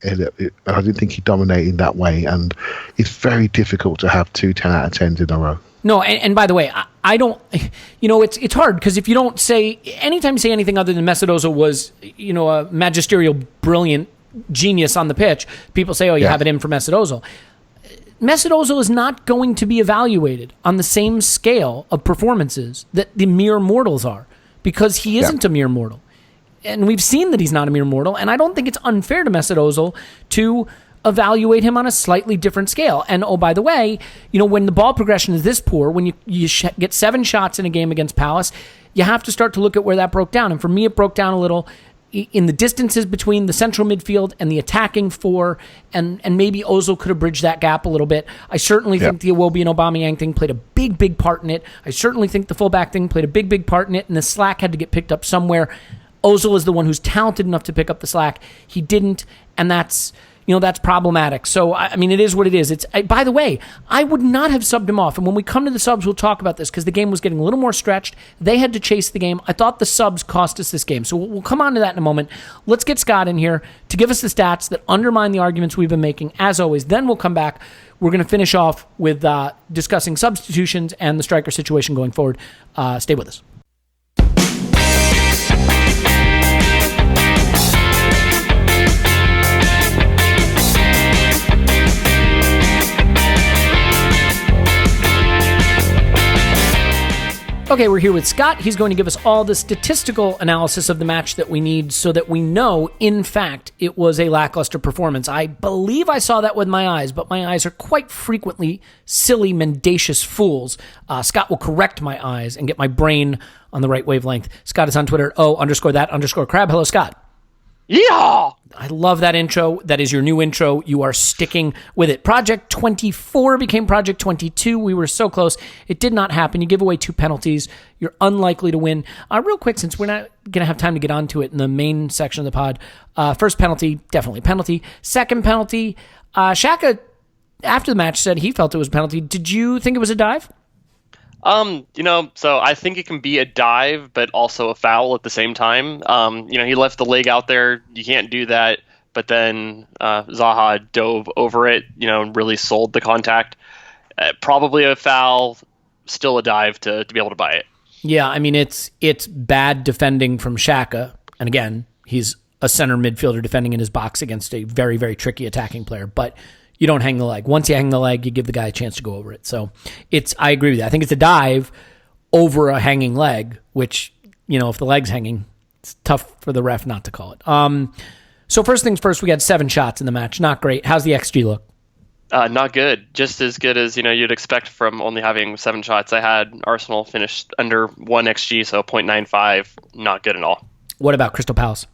I didn't think he dominated in that way. And it's very difficult to have 2 10 out of 10s in a row. No, and by the way, I don't, it's hard because if you don't say, anytime you say anything other than Mesut Ozil was, a magisterial, brilliant genius on the pitch, people say, you have it in for Mesut Ozil. Mesut Ozil is not going to be evaluated on the same scale of performances that the mere mortals are, because he isn't a mere mortal. And we've seen that he's not a mere mortal, and I don't think it's unfair to Mesut Ozil to evaluate him on a slightly different scale. And oh, by the way, when the ball progression is this poor, when you get 7 shots in a game against Palace, you have to start to look at where that broke down. And for me, it broke down a little in the distances between the central midfield and the attacking 4, and maybe Ozil could have bridged that gap a little bit. I certainly think the Iwobi and Aubameyang thing played a big part in it. I certainly think the fullback thing played a big part in it, and the slack had to get picked up somewhere. Ozil is the one who's talented enough to pick up the slack. He didn't, and that's problematic. So, I mean, it is what it is. By the way, I would not have subbed him off. And when we come to the subs, we'll talk about this because the game was getting a little more stretched. They had to chase the game. I thought the subs cost us this game. So we'll come on to that in a moment. Let's get Scott in here to give us the stats that undermine the arguments we've been making, as always. Then we'll come back. We're going to finish off with discussing substitutions and the striker situation going forward. Stay with us. Okay, we're here with Scott. He's going to give us all the statistical analysis of the match that we need so that we know, in fact, it was a lackluster performance. I believe I saw that with my eyes, but my eyes are quite frequently silly, mendacious fools. Scott will correct my eyes and get my brain on the right wavelength. Scott is on Twitter, _that_crab. Hello, Scott. Yeah! I love that intro. That is your new intro. You are sticking with it. Project 24 became Project 22. We were so close. It did not happen. You give away 2 penalties. You're unlikely to win. Real quick, since we're not going to have time to get onto it in the main section of the pod. First penalty, definitely penalty. Second penalty, Xhaka, after the match, said he felt it was a penalty. Did you think it was a dive? So I think it can be a dive, but also a foul at the same time. He left the leg out there. You can't do that. But then Zaha dove over it, and really sold the contact. Probably a foul, still a dive to be able to buy it. Yeah, I mean, it's bad defending from Xhaka. And again, he's a center midfielder defending in his box against a very, very tricky attacking player. But you don't hang the leg. Once you hang the leg, you give the guy a chance to go over it. So I agree with you. I think it's a dive over a hanging leg, which, if the leg's hanging, it's tough for the ref not to call it. So first things first, we got 7 shots in the match. Not great. How's the XG look? Not good. Just as good as, you'd expect from only having 7 shots. I had Arsenal finished under 1 XG, so 0.95. Not good at all. What about Crystal Palace?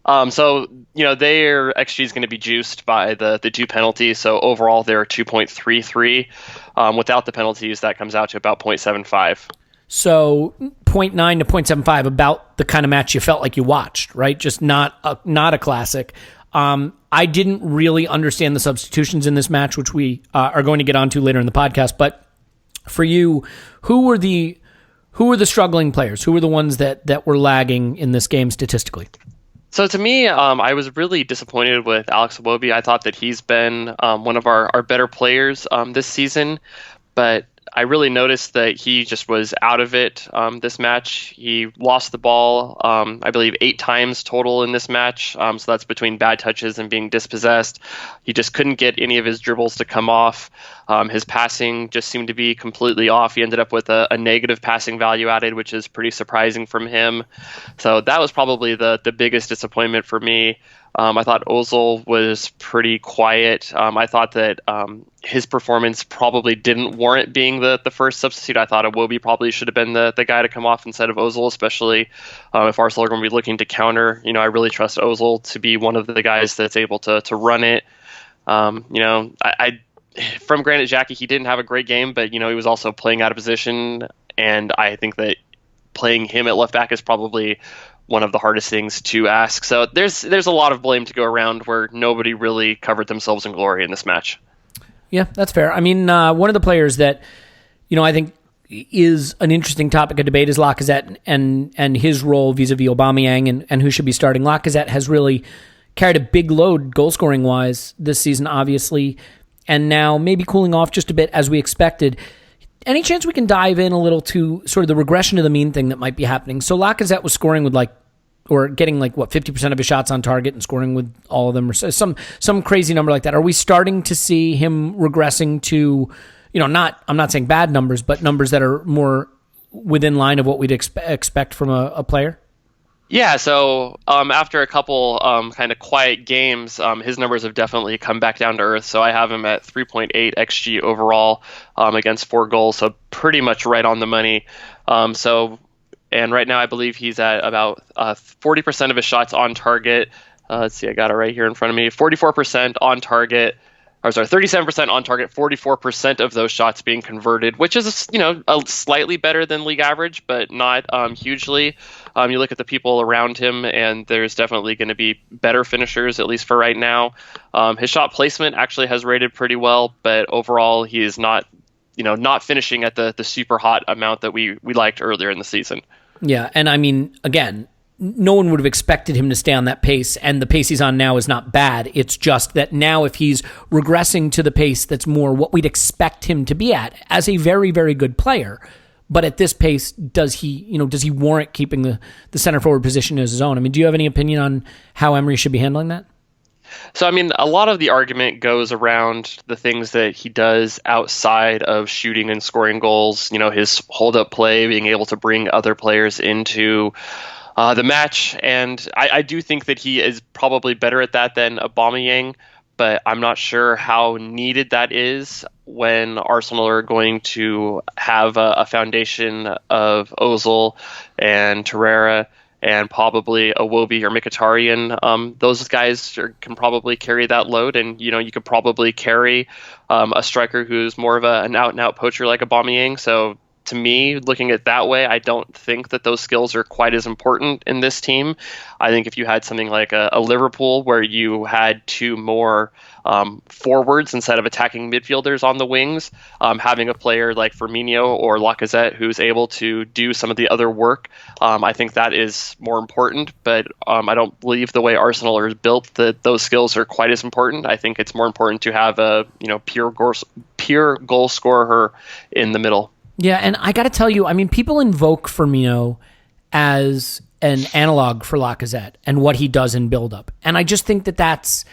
Their XG is going to be juiced by the 2 penalties. So overall, they're 2.33. Without the penalties, that comes out to about 0.75. So 0.9 to 0.75, about the kind of match you felt like you watched, right? Just not a classic. I didn't really understand the substitutions in this match, which we are going to get onto later in the podcast. But for you, who were the struggling players? Who were the ones that were lagging in this game statistically? So to me, I was really disappointed with Alex Iwobi. I thought that he's been one of our better players this season, but I really noticed that he just was out of it this match. He lost the ball, I believe, 8 times total in this match. So that's between bad touches and being dispossessed. He just couldn't get any of his dribbles to come off. His passing just seemed to be completely off. He ended up with a negative passing value added, which is pretty surprising from him. So that was probably the biggest disappointment for me. I thought Ozil was pretty quiet. I thought that his performance probably didn't warrant being the first substitute. I thought Iwobi probably should have been the guy to come off instead of Ozil, especially if Arsenal are going to be looking to counter. I really trust Ozil to be one of the guys that's able to run it. From Granit Xhaka, he didn't have a great game, but he was also playing out of position, and I think that playing him at left back is probably one of the hardest things to ask. So there's a lot of blame to go around where nobody really covered themselves in glory in this match. Yeah, that's fair. I mean, one of the players that, I think is an interesting topic of debate is Lacazette and his role vis-a-vis Aubameyang and who should be starting. Lacazette has really carried a big load goal-scoring wise this season, obviously, and now maybe cooling off just a bit as we expected. Any chance we can dive in a little to sort of the regression to the mean thing that might be happening? So Lacazette was scoring with getting 50% of his shots on target and scoring with all of them, or some crazy number like that. Are we starting to see him regressing to, I'm not saying bad numbers, but numbers that are more within line of what we'd expect from a player? Yeah, so after a couple kind of quiet games, his numbers have definitely come back down to earth. So I have him at 3.8 XG overall against 4 goals, so pretty much right on the money. And right now I believe he's at about 40% of his shots on target. Let's see, I got it right here in front of me. 44% on target, on target, 44% of those shots being converted, which is, a slightly better than league average, but not hugely. You look at the people around him, and there's definitely going to be better finishers, at least for right now. His shot placement actually has rated pretty well, but overall he is not finishing at the super hot amount that we liked earlier in the season. Yeah, and I mean, again, no one would have expected him to stay on that pace, and the pace he's on now is not bad. It's just that now if he's regressing to the pace that's more what we'd expect him to be at as a very, very good player, but at this pace, does he warrant keeping the center forward position as his own? I mean, do you have any opinion on how Emery should be handling that? So, I mean, a lot of the argument goes around the things that he does outside of shooting and scoring goals, his hold-up play, being able to bring other players into the match, and I do think that he is probably better at that than Aubameyang, but I'm not sure how needed that is when Arsenal are going to have a foundation of Ozil and Torreira and probably Iwobi or Mkhitaryan. Those guys can probably carry that load, and you could probably carry a striker who's more of an out-and-out poacher like Aubameyang. So to me, looking at it that way, I don't think that those skills are quite as important in this team. I think if you had something like a Liverpool where you had two more forwards instead of attacking midfielders on the wings, having a player like Firmino or Lacazette who's able to do some of the other work, I think that is more important. But I don't believe the way Arsenal is built that those skills are quite as important. I think it's more important to have a pure goal scorer in the middle. Yeah, and I got to tell you, I mean, people invoke Firmino as an analog for Lacazette and what he does in buildup. And I just think that that's,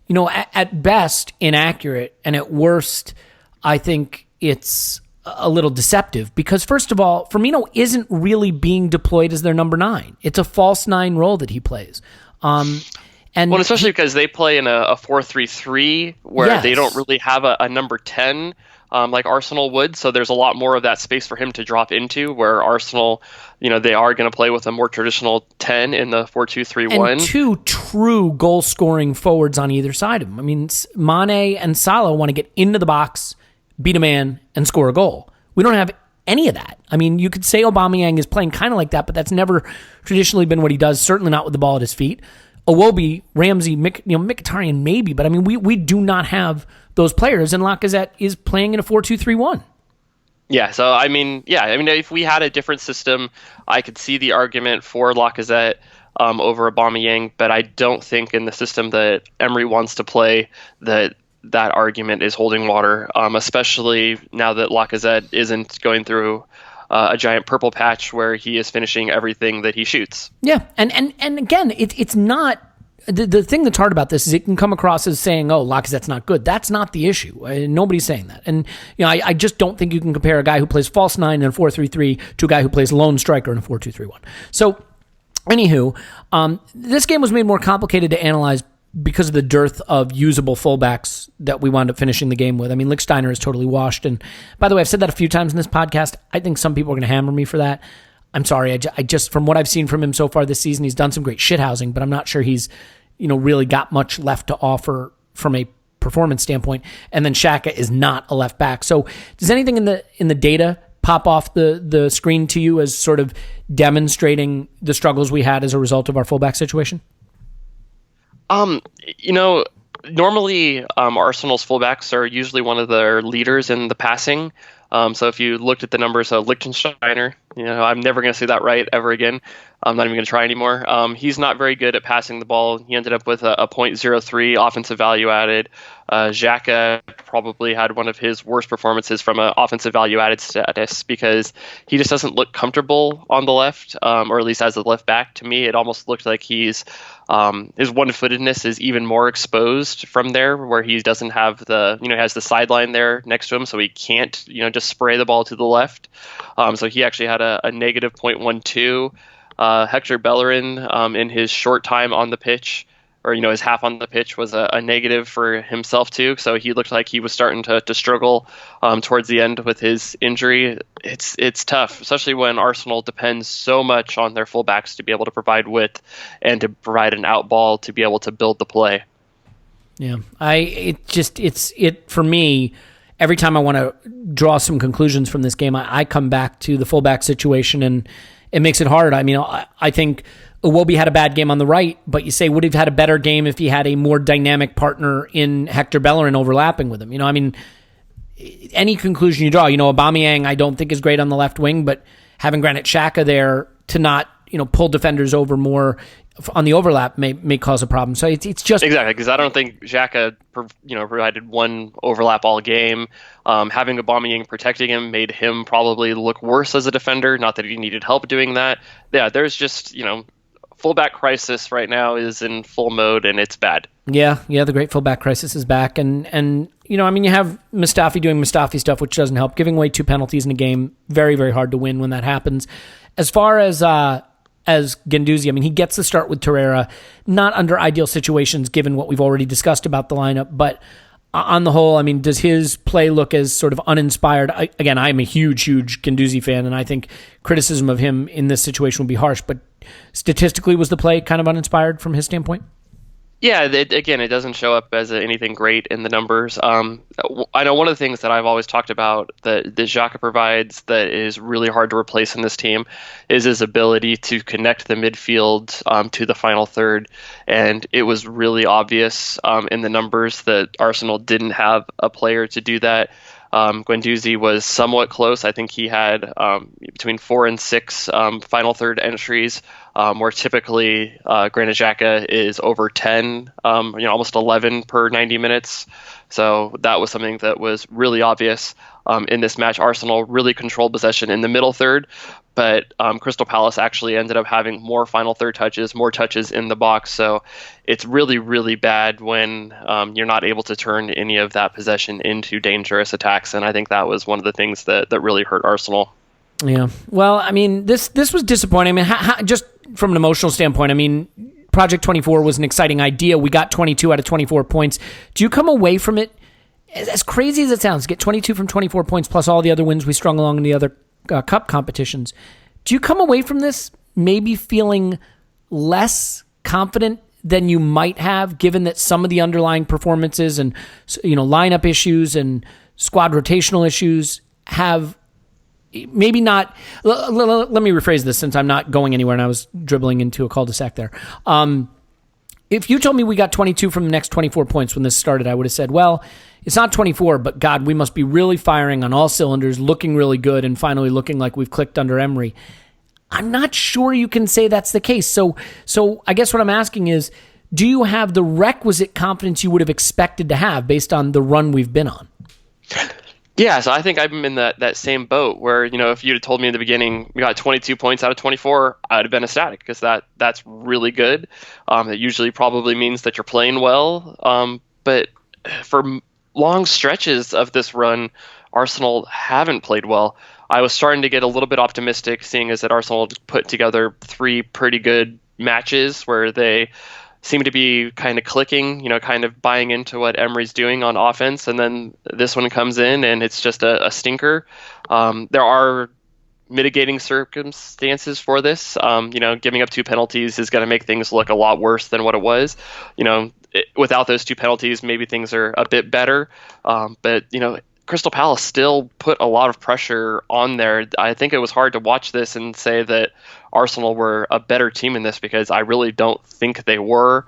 at best inaccurate, and at worst, I think it's a little deceptive. Because first of all, Firmino isn't really being deployed as their number 9. It's a false 9 role that he plays. Especially because they play in a 4-3-3 where they don't really have a number 10. Like Arsenal would, so there's a lot more of that space for him to drop into, where Arsenal, they are going to play with a more traditional 10 in the 4-2-3-1. And two true goal-scoring forwards on either side of him. I mean, Mane and Salah want to get into the box, beat a man, and score a goal. We don't have any of that. I mean, you could say Aubameyang is playing kind of like that, but that's never traditionally been what he does, certainly not with the ball at his feet. Iwobi, Ramsey, Mkhitaryan maybe, but I mean, we do not have those players, and Lacazette is playing in a 4-2-3-1. Yeah, so I mean, if we had a different system, I could see the argument for Lacazette over Aubameyang, but I don't think in the system that Emery wants to play that argument is holding water, especially now that Lacazette isn't going through a giant purple patch where he is finishing everything that he shoots. Yeah, and again, it's not... The thing that's hard about this is it can come across as saying, oh, Lacazette's not good. That's not the issue. Nobody's saying that. And I just don't think you can compare a guy who plays false 9 in a 4-3-3 to a guy who plays lone striker in a 4-2-3-1. So, anywho, this game was made more complicated to analyze because of the dearth of usable fullbacks that we wound up finishing the game with. I mean, Lichtsteiner is totally washed. And by the way, I've said that a few times in this podcast. I think some people are going to hammer me for that. I'm sorry. I just, from what I've seen from him so far this season, he's done some great shithousing, but I'm not sure he's, really got much left to offer from a performance standpoint. And then Xhaka is not a left back. So does anything in the data pop off the screen to you as sort of demonstrating the struggles we had as a result of our fullback situation? Normally Arsenal's fullbacks are usually one of their leaders in the passing. So if you looked at the numbers of Lichtsteiner, I'm never going to say that right ever again. I'm not even going to try anymore. He's not very good at passing the ball. He ended up with a .03 offensive value added. Xhaka probably had one of his worst performances from an offensive value added status because he just doesn't look comfortable on the left, or at least as a left back. To me, it almost looked like his one-footedness is even more exposed from there, where he doesn't have has the sideline there next to him, so he can't, just spray the ball to the left. So he actually had a negative .12. Hector Bellerin, in his short time on the pitch, or his half on the pitch, was a negative for himself too. So he looked like he was starting to struggle towards the end with his injury. It's tough, especially when Arsenal depends so much on their fullbacks to be able to provide width and to provide an out ball to be able to build the play. Yeah, for me. Every time I want to draw some conclusions from this game, I come back to the fullback situation, and it makes it hard. I mean, I think Iwobi had a bad game on the right, but you say would have had a better game if he had a more dynamic partner in Hector Bellerin overlapping with him. I mean, any conclusion you draw, Aubameyang I don't think is great on the left wing, but having Granit Xhaka there to not pull defenders over more on the overlap may cause a problem. So it's just exactly, because I don't think Xhaka provided one overlap all game. Having Aubameyang protecting him made him probably look worse as a defender. Not that he needed help doing that. Yeah, there's just fullback crisis right now is in full mode, and it's bad. Yeah, the great fullback crisis is back, and you have Mustafi doing Mustafi stuff, which doesn't help. Giving away 2 penalties in a game, very, very hard to win when that happens. As far as Guendouzi, I mean, he gets the start with Torreira, not under ideal situations given what we've already discussed about the lineup, but on the whole, I mean, does his play look as sort of uninspired? Again, I'm a huge Guendouzi fan, and I think criticism of him in this situation would be harsh, but statistically, was the play kind of uninspired from his standpoint? Yeah, it doesn't show up as anything great in the numbers. I know one of the things that I've always talked about that Xhaka provides that is really hard to replace in this team is his ability to connect the midfield to the final third. And it was really obvious in the numbers that Arsenal didn't have a player to do that. Guendouzi was somewhat close. I think he had between 4 and 6 final third entries, where typically Granit Xhaka is over 10, almost 11 per 90 minutes. So that was something that was really obvious in this match. Arsenal really controlled possession in the middle third, but Crystal Palace actually ended up having more final third touches, more touches in the box. So it's really, really bad when you're not able to turn any of that possession into dangerous attacks. And I think that was one of the things that really hurt Arsenal. Yeah. Well, I mean, this was disappointing. I mean, just from an emotional standpoint, I mean, Project 24 was an exciting idea. We got 22 out of 24 points. Do you come away from it, as crazy as it sounds, get 22 from 24 points plus all the other wins we strung along in the other cup competitions? Do you come away from this maybe feeling less confident than you might have, given that some of the underlying performances and lineup issues and squad rotational issues have maybe not? Let me rephrase this, since I'm not going anywhere and I was dribbling into a cul-de-sac there. If you told me we got 22 from the next 24 points when this started, I would have said, well, it's not 24, but God, we must be really firing on all cylinders, looking really good, and finally looking like we've clicked under Emery. I'm not sure you can say that's the case. So I guess what I'm asking is, do you have the requisite confidence you would have expected to have based on the run we've been on? Yeah, so I think I'm in that same boat where, if you'd have told me in the beginning we got 22 points out of 24, I would have been ecstatic, because that's really good. It usually probably means that you're playing well. But for long stretches of this run, Arsenal haven't played well. I was starting to get a little bit optimistic, seeing as that Arsenal put together 3 pretty good matches where they seem to be kind of clicking, kind of buying into what Emery's doing on offense. And then this one comes in and it's just a stinker. There are mitigating circumstances for this. Giving up 2 penalties is going to make things look a lot worse than what it was. Without those 2 penalties, maybe things are a bit better. But Crystal Palace still put a lot of pressure on there. I think it was hard to watch this and say that Arsenal were a better team in this, because I really don't think they were.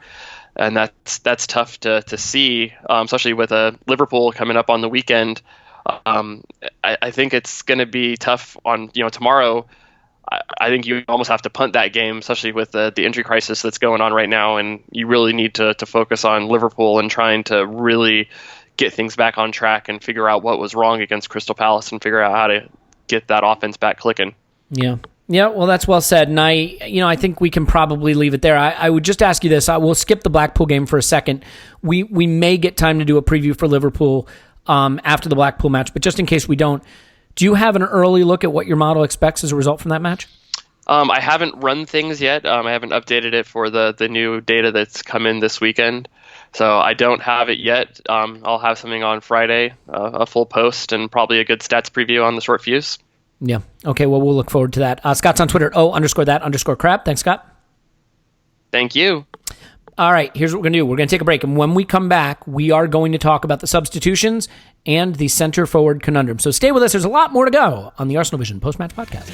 And that's tough to see, especially with Liverpool coming up on the weekend. I think it's going to be tough on tomorrow. I think you almost have to punt that game, especially with the injury crisis that's going on right now. And you really need to focus on Liverpool and trying to really get things back on track and figure out what was wrong against Crystal Palace and figure out how to get that offense back clicking. Yeah. Yeah, well, that's well said. And I think we can probably leave it there. I would just ask you this. I will skip the Blackpool game for a second. We may get time to do a preview for Liverpool after the Blackpool match, but just in case we don't, do you have an early look at what your model expects as a result from that match? I haven't run things yet. I haven't updated it for the new data that's come in this weekend. So I don't have it yet. I'll have something on Friday, a full post, and probably a good stats preview on the short fuse. Yeah. Okay, well, we'll look forward to that. Scott's on Twitter at _that_crap. Thanks, Scott. Thank you. All right, here's what we're going to do. We're going to take a break, and when we come back, we are going to talk about the substitutions and the center forward conundrum. So stay with us. There's a lot more to go on the Arsenal Vision post-match podcast.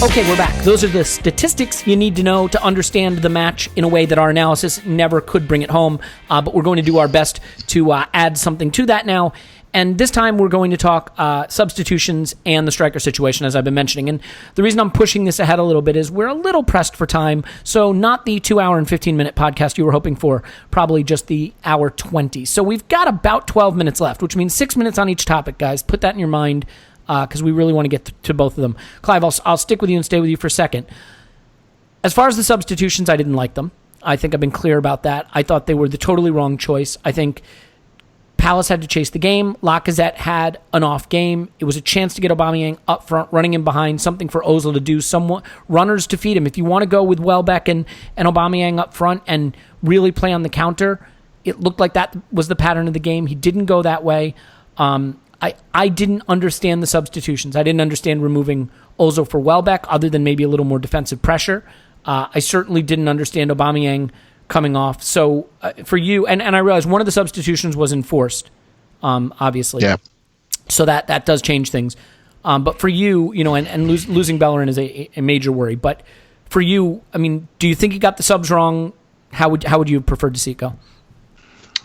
Okay, we're back. Those are the statistics you need to know to understand the match in a way that our analysis never could bring it home. But we're going to do our best to add something to that now. And this time we're going to talk substitutions and the striker situation, as I've been mentioning. And the reason I'm pushing this ahead a little bit is we're a little pressed for time. So not the 2 hour and 15-minute podcast you were hoping for, probably just the hour 20. So we've got about 12 minutes left, which means 6 minutes on each topic, guys. Put that in your mind, because we really want to get to both of them. Clive, I'll stick with you and stay with you for a second. As far as the substitutions, I didn't like them. I think I've been clear about that. I thought they were the totally wrong choice. I think Palace had to chase the game. Lacazette had an off game. It was a chance to get Aubameyang up front, running him behind, something for Ozil to do, somewhat runners to feed him. If you want to go with Welbeck and Aubameyang up front and really play on the counter, it looked like that was the pattern of the game. He didn't go that way. I didn't understand the substitutions. I didn't understand removing Ozil for Welbeck, other than maybe a little more defensive pressure. I certainly didn't understand Aubameyang coming off. So for you, and I realized one of the substitutions was enforced, obviously. Yeah. So that does change things. But for you, and losing Bellerin is a major worry. But for you, I mean, do you think he got the subs wrong? How would you prefer to see it go?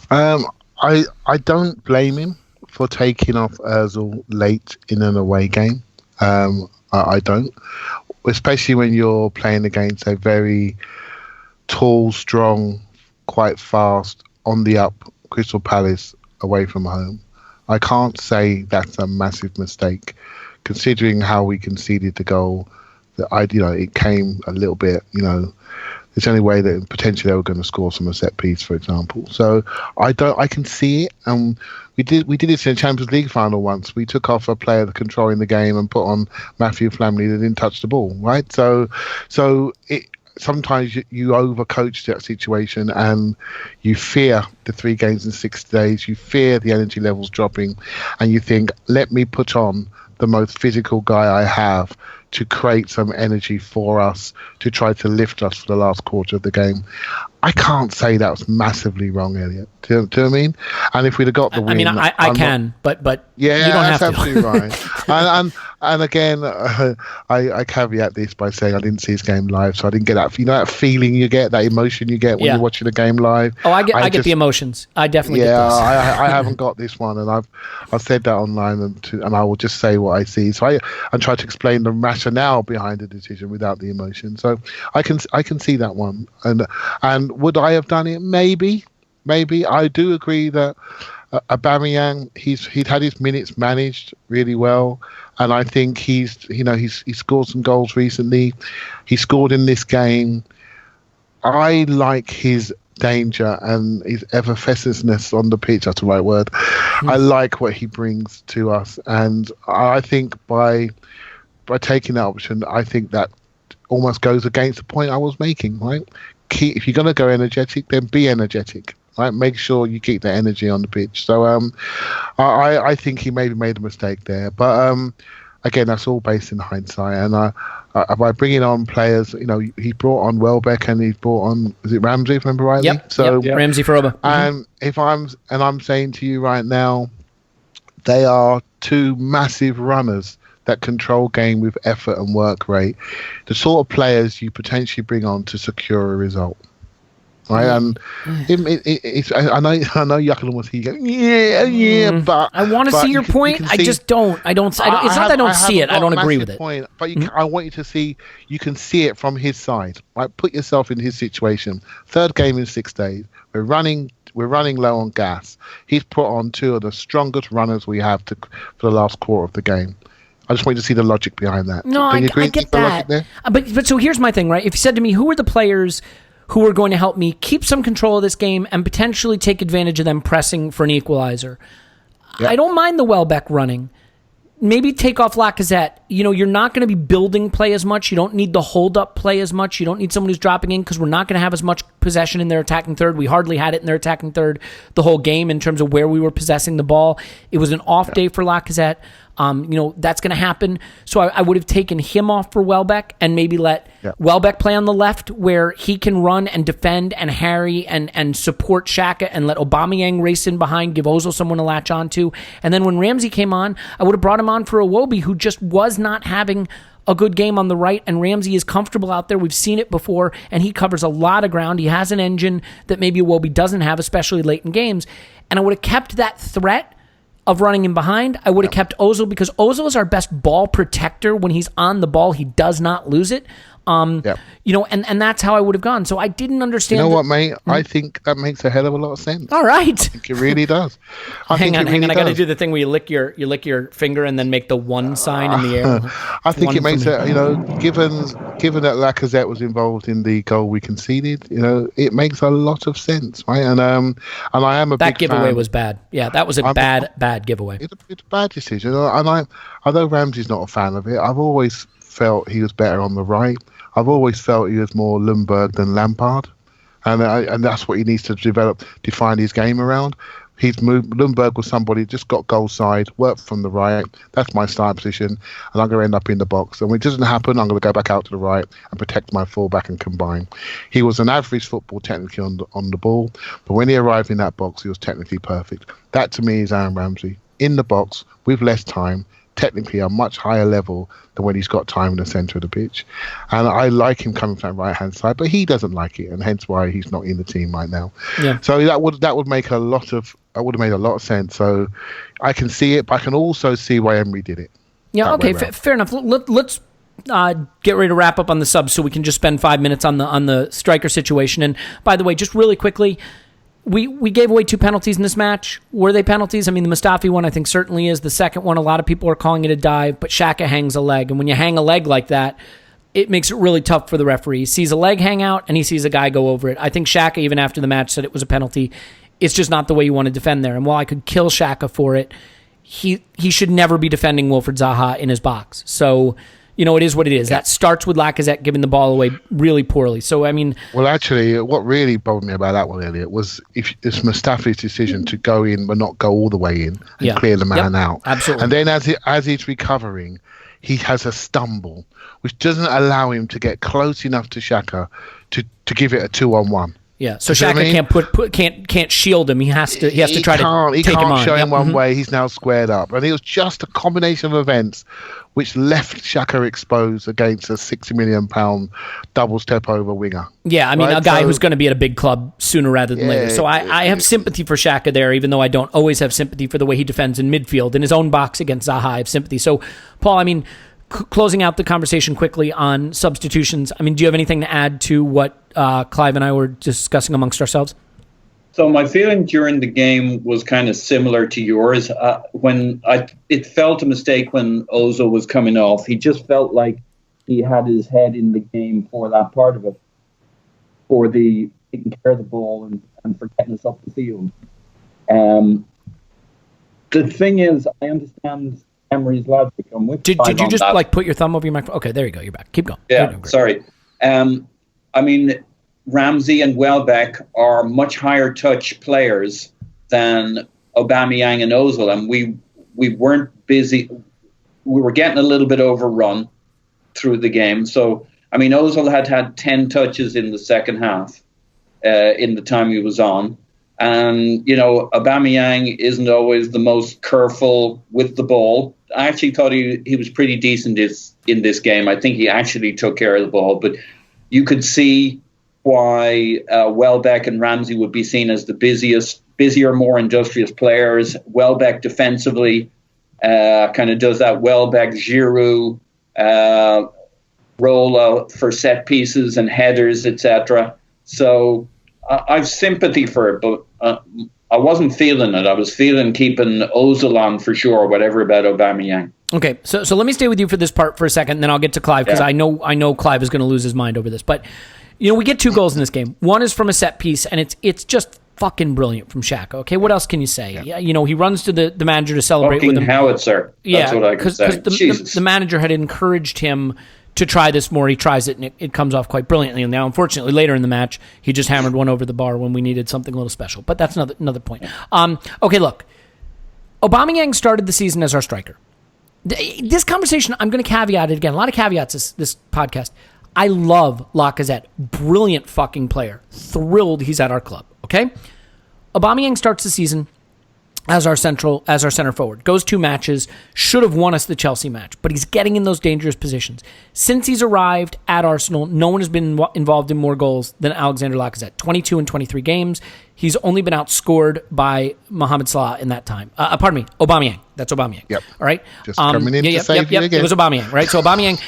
I don't blame him for taking off Ozil late in an away game. I don't, especially when you're playing against a very tall, strong, quite fast, on the up Crystal Palace away from home. I can't say that's a massive mistake, considering how we conceded the goal. That it came a little bit, There's only way that potentially they were going to score from a set piece, for example. So I can see it. We did this in a Champions League final once. We took off a player controlling the game and put on Matthew Flamley that didn't touch the ball, right? So sometimes you overcoach that situation and you fear the 3 games in 6 days. You fear the energy levels dropping, and you think, let me put on the most physical guy I have to create some energy for us, to try to lift us for the last quarter of the game. I can't say that was massively wrong, Elliot. Do you know what I mean? And if we'd have got the win... I can, but yeah, you don't have that's to. Absolutely right. And again, I caveat this by saying I didn't see his game live, so I didn't get that. that feeling you get, that emotion you get when you're watching a game live. Oh, I get the emotions. I definitely get those. I haven't got this one, and I've said that online, and I will just say what I see. So I try to explain the rationale behind the decision without the emotion. So I can see that one, and would I have done it? Maybe. I do agree that Aubameyang, he'd had his minutes managed really well, and I think he's scored some goals recently. He scored in this game. I like his danger and his effervescence on the pitch. That's the right word. I like what he brings to us, and I think by taking that option, I think that almost goes against the point I was making. Right? If you're going to go energetic, then be energetic. Right? Make sure you keep the energy on the pitch. So I think he maybe made a mistake there. But again, that's all based in hindsight. And by bringing on players, he brought on Welbeck and he brought on, is it Ramsey, if I remember rightly? Yep. Ramsey for Oba. And I'm saying to you right now, they are 2 massive runners that control game with effort and work rate, the sort of players you potentially bring on to secure a result. Right, and I know Yuckel was but I want to see your point. I just don't. I don't. It's not that I don't see it. I don't agree with it. Point, but I want you to see. You can see it from his side. Right, put yourself in his situation. 3rd game in 6 days. We're running low on gas. He's put on 2 of the strongest runners we have for the last quarter of the game. I just want you to see the logic behind that. No, I get that. But so here's my thing, right? If you said to me, who are the players who are going to help me keep some control of this game and potentially take advantage of them pressing for an equalizer? Yep. I don't mind the Welbeck running. Maybe take off Lacazette, you're not going to be building play as much. You don't need the hold-up play as much. You don't need someone who's dropping in because we're not going to have as much possession in their attacking third. We hardly had it in their attacking third the whole game in terms of where we were possessing the ball. It was an off day for Lacazette. That's going to happen. So I would have taken him off for Welbeck and maybe let Welbeck play on the left where he can run and defend and harry and support Xhaka and let Aubameyang race in behind, give Ozil someone to latch onto. And then when Ramsey came on, I would have brought him on for Iwobi, who just was not having a good game on the right, and Ramsey is comfortable out there. We've seen it before, and he covers a lot of ground. He has an engine that maybe Iwobi doesn't have, especially late in games. And I would have kept that threat of running him behind. I would have kept Ozil because Ozil is our best ball protector. When he's on the ball, he does not lose it. And that's how I would have gone. So I didn't understand. You know what, mate? I think that makes a hell of a lot of sense. All right. I think it really does. Hang on. I got to do the thing where you lick your finger and then make the one sign in the air. I think it makes it, given that Lacazette was involved in the goal we conceded, it makes a lot of sense, right? And I am a that big giveaway fan. was bad. Yeah, that was a bad giveaway. It's a bad decision. And although Ramsey's not a fan of it, I've always felt he was better on the right. I've always felt he was more Ljungberg than Lampard, and that's what he needs to define his game around. He's moved. Ljungberg was somebody who just got goal side, worked from the right. That's my starting position, and I'm going to end up in the box. And when it doesn't happen, I'm going to go back out to the right and protect my fullback and combine. He was an average football technically on the ball, but when he arrived in that box, he was technically perfect. That to me is Aaron Ramsey in the box with less time. Technically a much higher level than when he's got time in the centre of the pitch, and I like him coming from that right hand side, but he doesn't like it, and hence why he's not in the team right now. Yeah. So that would make a lot of made a lot of sense. So I can see it, but I can also see why Emery did it. Yeah. Okay. Fair enough. Let's get ready to wrap up on the subs so we can just spend 5 minutes on the striker situation. And by the way, just really quickly. We gave away 2 penalties in this match. Were they penalties? I mean, the Mustafi one I think certainly is. The second one, a lot of people are calling it a dive, but Xhaka hangs a leg. And when you hang a leg like that, it makes it really tough for the referee. He sees a leg hang out, and he sees a guy go over it. I think Xhaka, even after the match, said it was a penalty. It's just not the way you want to defend there. And while I could kill Xhaka for it, he should never be defending Wilfried Zaha in his box. So... it is what it is. That starts with Lacazette giving the ball away really poorly. So, I mean... Well, actually, what really bothered me about that one, Elliot, was if it's Mustafi's decision to go in but not go all the way in and clear the man out. Absolutely. And then as he's recovering, he has a stumble, which doesn't allow him to get close enough to Xhaka to give it a 2-on-1. Yeah, so Xhaka can't shield him. He has to try to take him on. He can't show him one way. He's now squared up, and it was just a combination of events which left Xhaka exposed against a £60 million double step over winger. Yeah, I mean a guy who's going to be at a big club sooner rather than later. So I have sympathy for Xhaka there, even though I don't always have sympathy for the way he defends in midfield in his own box against Zaha. I have sympathy. So Paul, I mean. Closing out the conversation quickly on substitutions, I mean, do you have anything to add to what Clive and I were discussing amongst ourselves? So my feeling during the game was kind of similar to yours. It felt a mistake when Ozil was coming off. He just felt like he had his head in the game for that part of it, for the taking care of the ball and for getting us up the field. The thing is, I understand Emery's logic. Did you just put your thumb over your microphone? Okay, there you go. You're back. Keep going. Yeah, sorry. I mean, Ramsey and Welbeck are much higher touch players than Aubameyang and Ozil, and we weren't busy. We were getting a little bit overrun through the game. So, I mean, Ozil had 10 touches in the second half in the time he was on. And, Aubameyang isn't always the most careful with the ball. I actually thought he was pretty decent in this game. I think he actually took care of the ball. But you could see why Welbeck and Ramsey would be seen as the busier, more industrious players. Welbeck defensively kind of does that Welbeck-Giroud role for set pieces and headers, etc. So I've sympathy for it, but I wasn't feeling it. I was feeling keeping Ozil on for sure, whatever about Aubameyang. Okay, so let me stay with you for this part for a second, and then I'll get to Clive, because I know Clive is going to lose his mind over this. But, we get 2 goals in this game. One is from a set piece, and it's just fucking brilliant from Xhaka. Okay, what else can you say? Yeah, he runs to the manager to celebrate fucking with him. howitzer. That's what I can say. The manager had encouraged him to try this more. He tries it, and it comes off quite brilliantly. And now, unfortunately, later in the match, he just hammered one over the bar when we needed something a little special. But that's another point. Okay, look. Aubameyang started the season as our striker. This conversation, I'm going to caveat it again. A lot of caveats this podcast. I love Lacazette. Brilliant fucking player. Thrilled he's at our club. Okay? Aubameyang starts the season as our center forward. Goes 2 matches. Should have won us the Chelsea match. But he's getting in those dangerous positions. Since he's arrived at Arsenal, no one has been involved in more goals than Alexander Lacazette. 22 in 23 games. He's only been outscored by Mohamed Salah in that time. Pardon me, Aubameyang. That's Aubameyang. Yep. All right. Just coming in to save you again. It was Aubameyang, right? So Aubameyang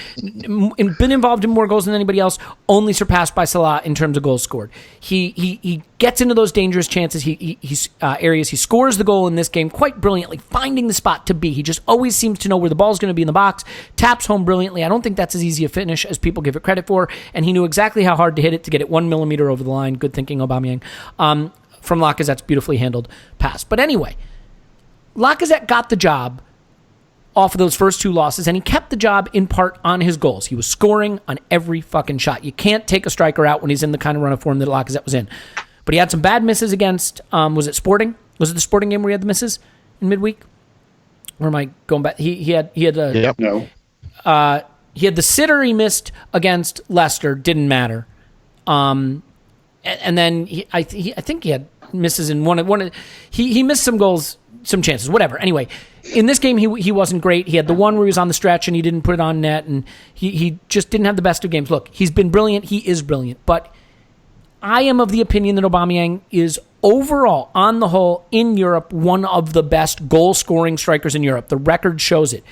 been involved in more goals than anybody else, only surpassed by Salah in terms of goals scored. He gets into those dangerous chances. He's areas. He scores the goal in this game quite brilliantly, finding the spot to be. He just always seems to know where the ball's going to be in the box. Taps home brilliantly. I don't think that's as easy a finish as people give it credit for, and he knew exactly how hard to hit it to get it 1 millimeter over the line. Good thinking, Aubameyang. From Lacazette's beautifully handled pass. But anyway, Lacazette got the job off of those first 2 losses, and he kept the job in part on his goals. He was scoring on every fucking shot. You can't take a striker out when he's in the kind of run of form that Lacazette was in. But he had some bad misses against, was it Sporting? Was it the Sporting game where he had the misses in midweek? Or am I going back? He had a... No. He had the sitter he missed against Leicester. Didn't matter. And then I think he had misses in one. He missed some goals, some chances, whatever. Anyway, in this game he wasn't great. He had the one where he was on the stretch and he didn't put it on net, and he just didn't have the best of games. Look, he's been brilliant. He is brilliant, but I am of the opinion that Aubameyang is overall, on the whole, in Europe, one of the best goal-scoring strikers in Europe. The record shows it.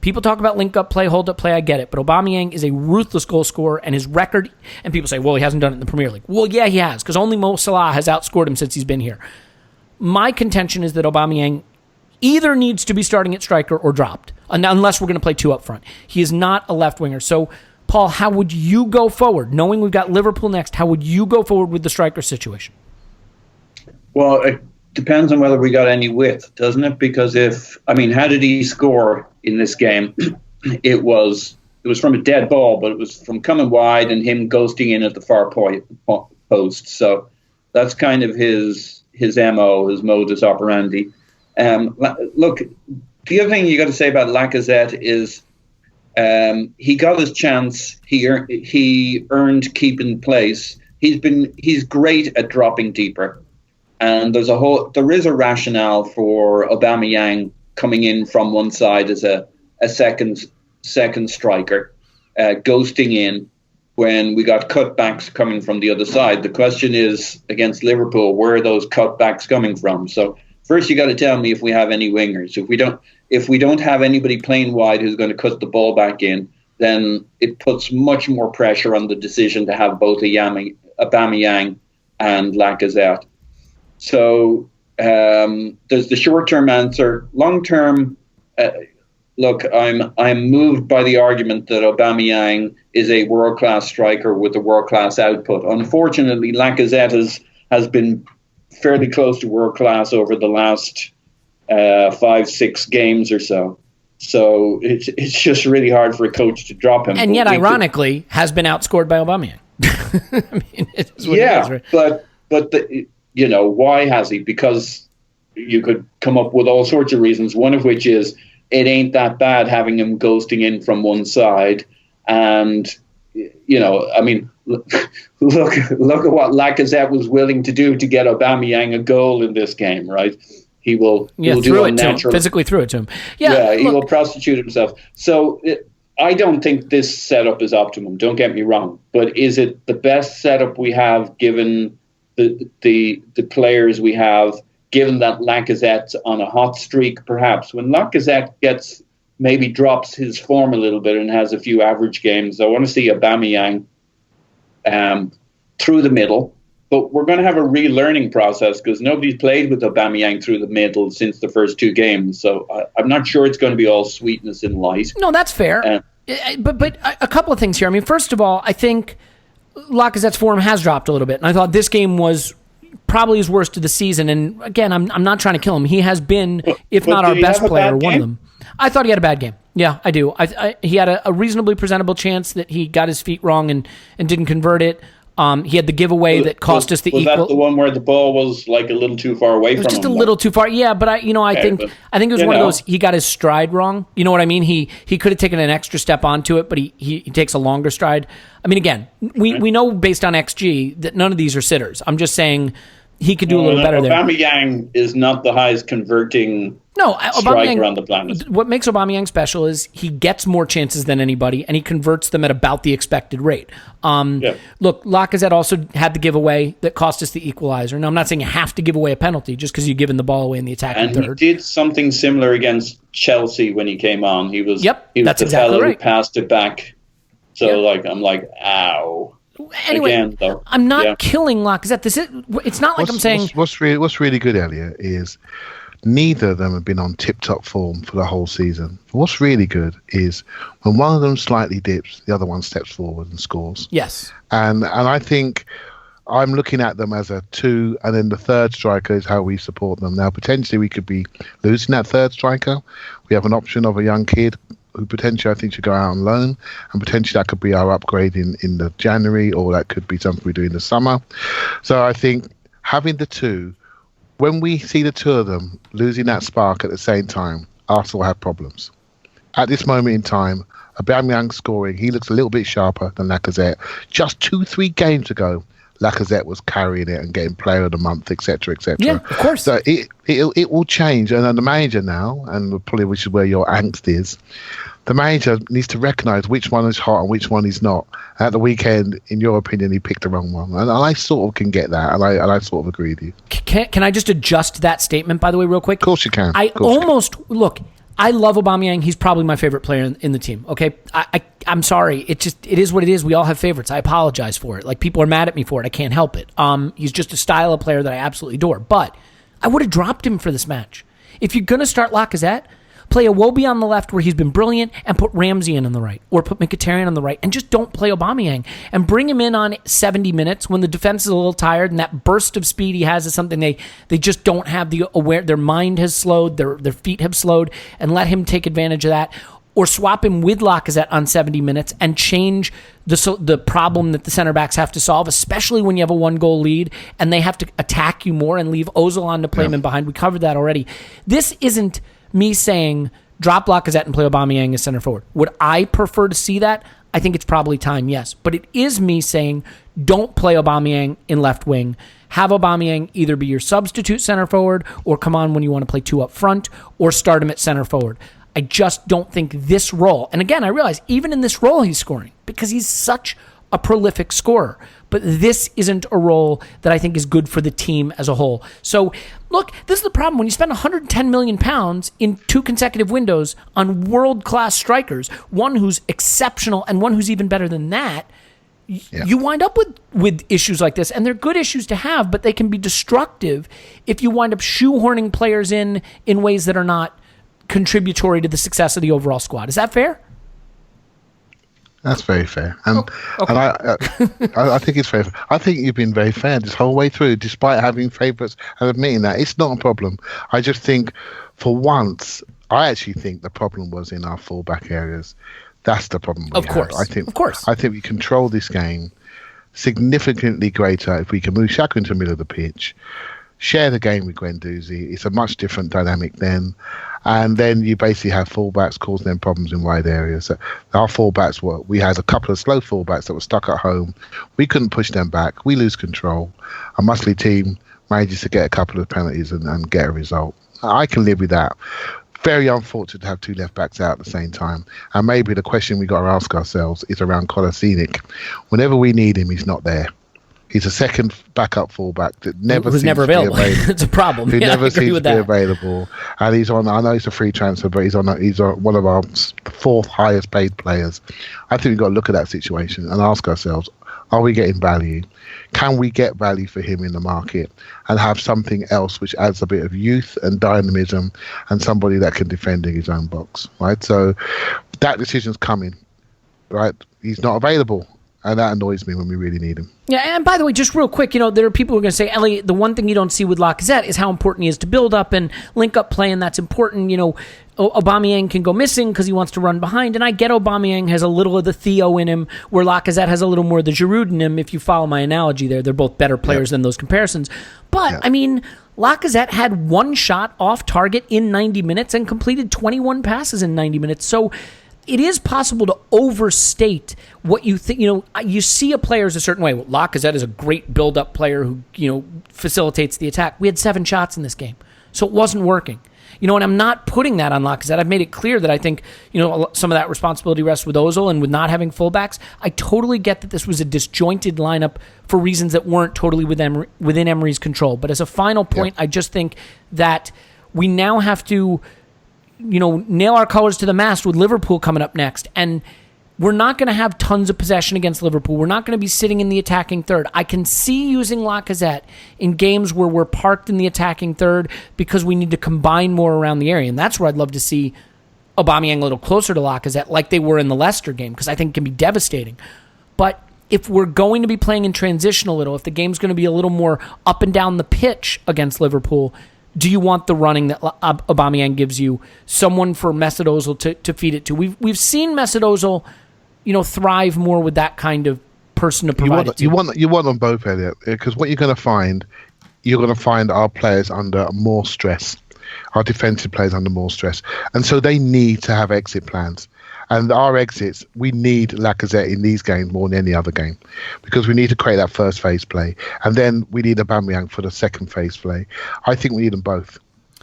People talk about link-up play, hold-up play, I get it, but Aubameyang is a ruthless goal scorer, and his record, and people say, well, he hasn't done it in the Premier League. Well, yeah, he has, because only Mo Salah has outscored him since he's been here. My contention is that Aubameyang either needs to be starting at striker or dropped, unless we're going to play 2 up front. He is not a left winger. So, Paul, how would you go forward? Knowing we've got Liverpool next, how would you go forward with the striker situation? Well, it depends on whether we got any width, doesn't it? Because how did he score in this game? It was from a dead ball, but it was from coming wide and him ghosting in at the far post. So that's kind of his MO, his modus operandi. Look, the other thing you got to say about Lacazette is he got his chance. He earned keeping place. He's great at dropping deeper. And there is a rationale for Aubameyang coming in from one side as a second striker, ghosting in when we got cutbacks coming from the other side. The question is, against Liverpool, where are those cutbacks coming from? So first you got to tell me if we have any wingers. If we don't have anybody playing wide who's going to cut the ball back in, then it puts much more pressure on the decision to have both Aubameyang and Lacazette. So there's the short-term answer. Long-term, look, I'm moved by the argument that Aubameyang is a world-class striker with a world-class output. Unfortunately, Lacazette has been fairly close to world-class over the last 5-6 games or so. So it's just really hard for a coach to drop him. And yet, ironically, has been outscored by Aubameyang. I mean, it is what it is, right? but why has he? Because you could come up with all sorts of reasons, one of which is it ain't that bad having him ghosting in from one side. And, look at what Lacazette was willing to do to get Aubameyang a goal in this game, right? He will do it to him, physically threw it to him. He will prostitute himself. So I don't think this setup is optimum, don't get me wrong. But is it the best setup we have given the players we have, given that Lacazette's on a hot streak, perhaps? When Lacazette maybe drops his form a little bit and has a few average games, I want to see Aubameyang through the middle. But we're going to have a relearning process because nobody's played with Aubameyang through the middle since the first 2 games. So I'm not sure it's going to be all sweetness and light. No, that's fair. But a couple of things here. I mean, first of all, I think Lacazette's form has dropped a little bit, and I thought this game was, probably his worst of the season. And again, I'm not trying to kill him. He has been, if but not our did he best have a player, bad one of game? them. I thought he had a bad game. Yeah, I do. He had a reasonably presentable chance that he got his feet wrong and didn't convert it. He had the giveaway that cost us the was equal. Was that the one where the ball was like a little too far away from him? Just a little too far. Yeah, but I think it was one of those, he got his stride wrong. You know what I mean? He could have taken an extra step onto it, but he takes a longer stride. I mean, again, we know based on XG that none of these are sitters. I'm just saying he could do a little better there. Aubameyang is not the highest converting striker on the planet. What makes Aubameyang special is he gets more chances than anybody, and he converts them at about the expected rate. Look, Lacazette also had the giveaway that cost us the equalizer. Now, I'm not saying you have to give away a penalty just because you've given the ball away in the attacking third. And he did something similar against Chelsea when he came on. He was that's the exactly fellow right. who passed it back. So I'm like, ow. Anyway, again, though. I'm not killing Lacazette. It's not like I'm saying. What's really good, Elliot, is neither of them have been on tip-top form for the whole season. What's really good is when one of them slightly dips, the other one steps forward and scores. Yes. And I think I'm looking at them as a 2, and then the third striker is how we support them. Now, potentially we could be losing that third striker. We have an option of a young kid who potentially I think should go out on loan, and potentially that could be our upgrade in the January, or that could be something we do in the summer. So I think having the two, when we see the two of them losing that spark at the same time, Arsenal have problems. At this moment in time, Aubameyang scoring, he looks a little bit sharper than Lacazette. Just 2-3 games ago, Lacazette was carrying it and getting player of the month, etc., etc. Yeah, of course. So it will change, and the manager now, and probably which is where your angst is, the manager needs to recognise which one is hot and which one is not. At the weekend, in your opinion, he picked the wrong one, and I sort of can get that, and I sort of agree with you. Can I just adjust that statement, by the way, real quick? Of course you can. Look, I love Aubameyang. He's probably my favorite player in the team. Okay, I'm sorry. It is what it is. We all have favorites. I apologize for it. Like, people are mad at me for it. I can't help it. He's just a style of player that I absolutely adore. But I would have dropped him for this match. If you're gonna start Lacazette, play Iwobi on the left where he's been brilliant, and put Ramsey in on the right, or put Mkhitaryan on the right, and just don't play Aubameyang, and bring him in on 70 minutes when the defense is a little tired, and that burst of speed he has is something they just don't have their mind has slowed, their feet have slowed, and let him take advantage of that. Or swap him with Lacazette on 70 minutes and change the problem that the center backs have to solve, especially when you have a 1-goal lead and they have to attack you more, and leave Ozil on to play him in behind. We covered that already. This isn't me saying drop Lacazette and play Aubameyang as center forward. Would I prefer to see that? I think it's probably time, yes. But it is me saying don't play Aubameyang in left wing. Have Aubameyang either be your substitute center forward, or come on when you want to play 2 up front, or start him at center forward. I just don't think this role, and again, I realize even in this role he's scoring because he's such a prolific scorer, but this isn't a role that I think is good for the team as a whole. So, look, this is the problem. When you spend £110 million in 2 consecutive windows on world-class strikers, one who's exceptional and one who's even better than that, you wind up with issues like this, and they're good issues to have, but they can be destructive if you wind up shoehorning players in ways that are not contributory to the success of the overall squad. Is that fair? That's very fair, and okay. and I think it's fair. I think you've been very fair this whole way through, despite having favourites and admitting that it's not a problem. I just think, for once, I actually think the problem was in our fullback areas. That's the problem. Of course. I think we control this game significantly greater if we can move Xhaka into the middle of the pitch, share the game with Guendouzi. It's a much different dynamic then. And then you basically have fullbacks causing them problems in wide areas. So our fullbacks we had a couple of slow fullbacks that were stuck at home. We couldn't push them back. We lose control. A Mustafi team manages to get a couple of penalties and get a result. I can live with that. Very unfortunate to have 2 left backs out at the same time. And maybe the question we got to ask ourselves is around Kolasinac. Whenever we need him, he's not there. He's a second backup fullback that never seems to be available. It's a problem. He never seems to be available, and he's on. I know it's a free transfer, but he's on one of our 4th highest paid players. I think we've got to look at that situation and ask ourselves: are we getting value? Can we get value for him in the market and have something else which adds a bit of youth and dynamism and somebody that can defend in his own box? Right. So that decision's coming. Right. He's not available. And that annoys me when we really need him. Yeah, and by the way, just real quick, there are people who are going to say, Elliot, the one thing you don't see with Lacazette is how important he is to build up and link up play, and that's important. Aubameyang can go missing because he wants to run behind, and I get Aubameyang has a little of the Theo in him, where Lacazette has a little more of the Giroud in him, if you follow my analogy there. They're both better players than those comparisons. But, Lacazette had one shot off target in 90 minutes and completed 21 passes in 90 minutes. So it is possible to overstate what you think. You see a player as a certain way. Well, Lacazette is a great build-up player who, facilitates the attack. We had 7 shots in this game, so it wasn't working. And I'm not putting that on Lacazette. I've made it clear that I think, some of that responsibility rests with Ozil and with not having fullbacks. I totally get that this was a disjointed lineup for reasons that weren't totally within Emery's control. But as a final point, I just think that we now have to nail our colors to the mast with Liverpool coming up next. And we're not going to have tons of possession against Liverpool. We're not going to be sitting in the attacking third. I can see using Lacazette in games where we're parked in the attacking third because we need to combine more around the area. And that's where I'd love to see Aubameyang a little closer to Lacazette like they were in the Leicester game, because I think it can be devastating. But if we're going to be playing in transition a little, if the game's going to be a little more up and down the pitch against Liverpool, do you want the running that Aubameyang gives you? Someone for Mesut Ozil to feed it to. We've seen Mesut Ozil, thrive more with that kind of person to provide it to. You want them both, Elliot, because what you're going to find our players under more stress. Our defensive players under more stress, and so they need to have exit plans. And our exits, we need Lacazette in these games more than any other game, because we need to create that first phase play, and then we need Aubameyang for the second phase play. I think we need them both.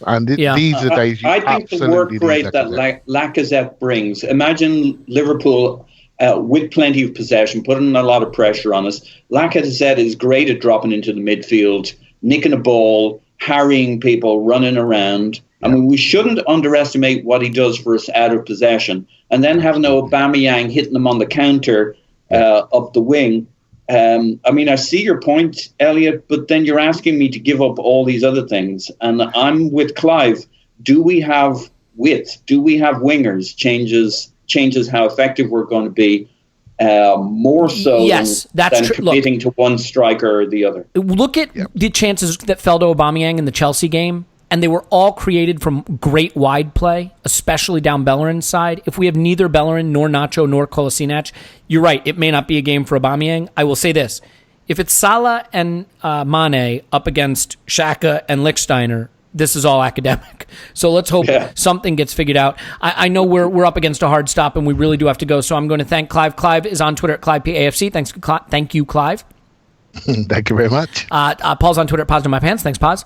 And these are the days you I think the work rate that Lacazette brings. Imagine Liverpool with plenty of possession, putting a lot of pressure on us. Lacazette is great at dropping into the midfield, nicking a ball, harrying people, running around. I mean, we shouldn't underestimate what he does for us out of possession. And then having Aubameyang hitting them on the counter up the wing. I see your point, Elliot, but then you're asking me to give up all these other things. And I'm with Clive. Do we have width? Do we have wingers? Changes how effective we're going to be. More so than committing to one striker or the other. Look at the chances that fell to Aubameyang in the Chelsea game, and they were all created from great wide play, especially down Bellerin's side. If we have neither Bellerin nor Nacho nor Kolasinac, you're right, it may not be a game for Aubameyang. I will say this. If it's Salah and Mane up against Xhaka and Lichtsteiner, this is all academic. So let's hope something gets figured out. I know we're up against a hard stop, and we really do have to go. So I'm going to thank Clive. Clive is on Twitter at ClivePAFC. Thank you, Clive. Thank you very much. Paul's on Twitter at Paz in My Pants. Thanks, Paz.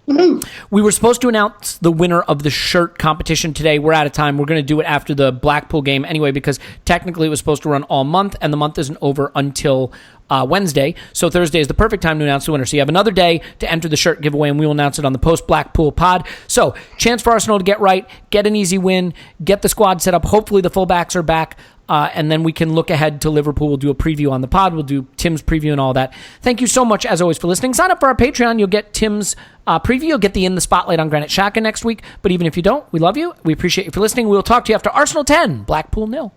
We were supposed to announce the winner of the shirt competition today. We're out of time. We're going to do it after the Blackpool game anyway, because technically it was supposed to run all month, and the month isn't over until Wednesday. So Thursday is the perfect time to announce the winner. So you have another day to enter the shirt giveaway, and we will announce it on the post-Blackpool pod. So chance for Arsenal to get right, get an easy win, get the squad set up. Hopefully the fullbacks are back. And then we can look ahead to Liverpool. We'll do a preview on the pod. We'll do Tim's preview and all that. Thank you so much, as always, for listening. Sign up for our Patreon. You'll get Tim's preview. You'll get the In the Spotlight on Granit Xhaka next week. But even if you don't, we love you. We appreciate you for listening. We'll talk to you after Arsenal 10, Blackpool 0.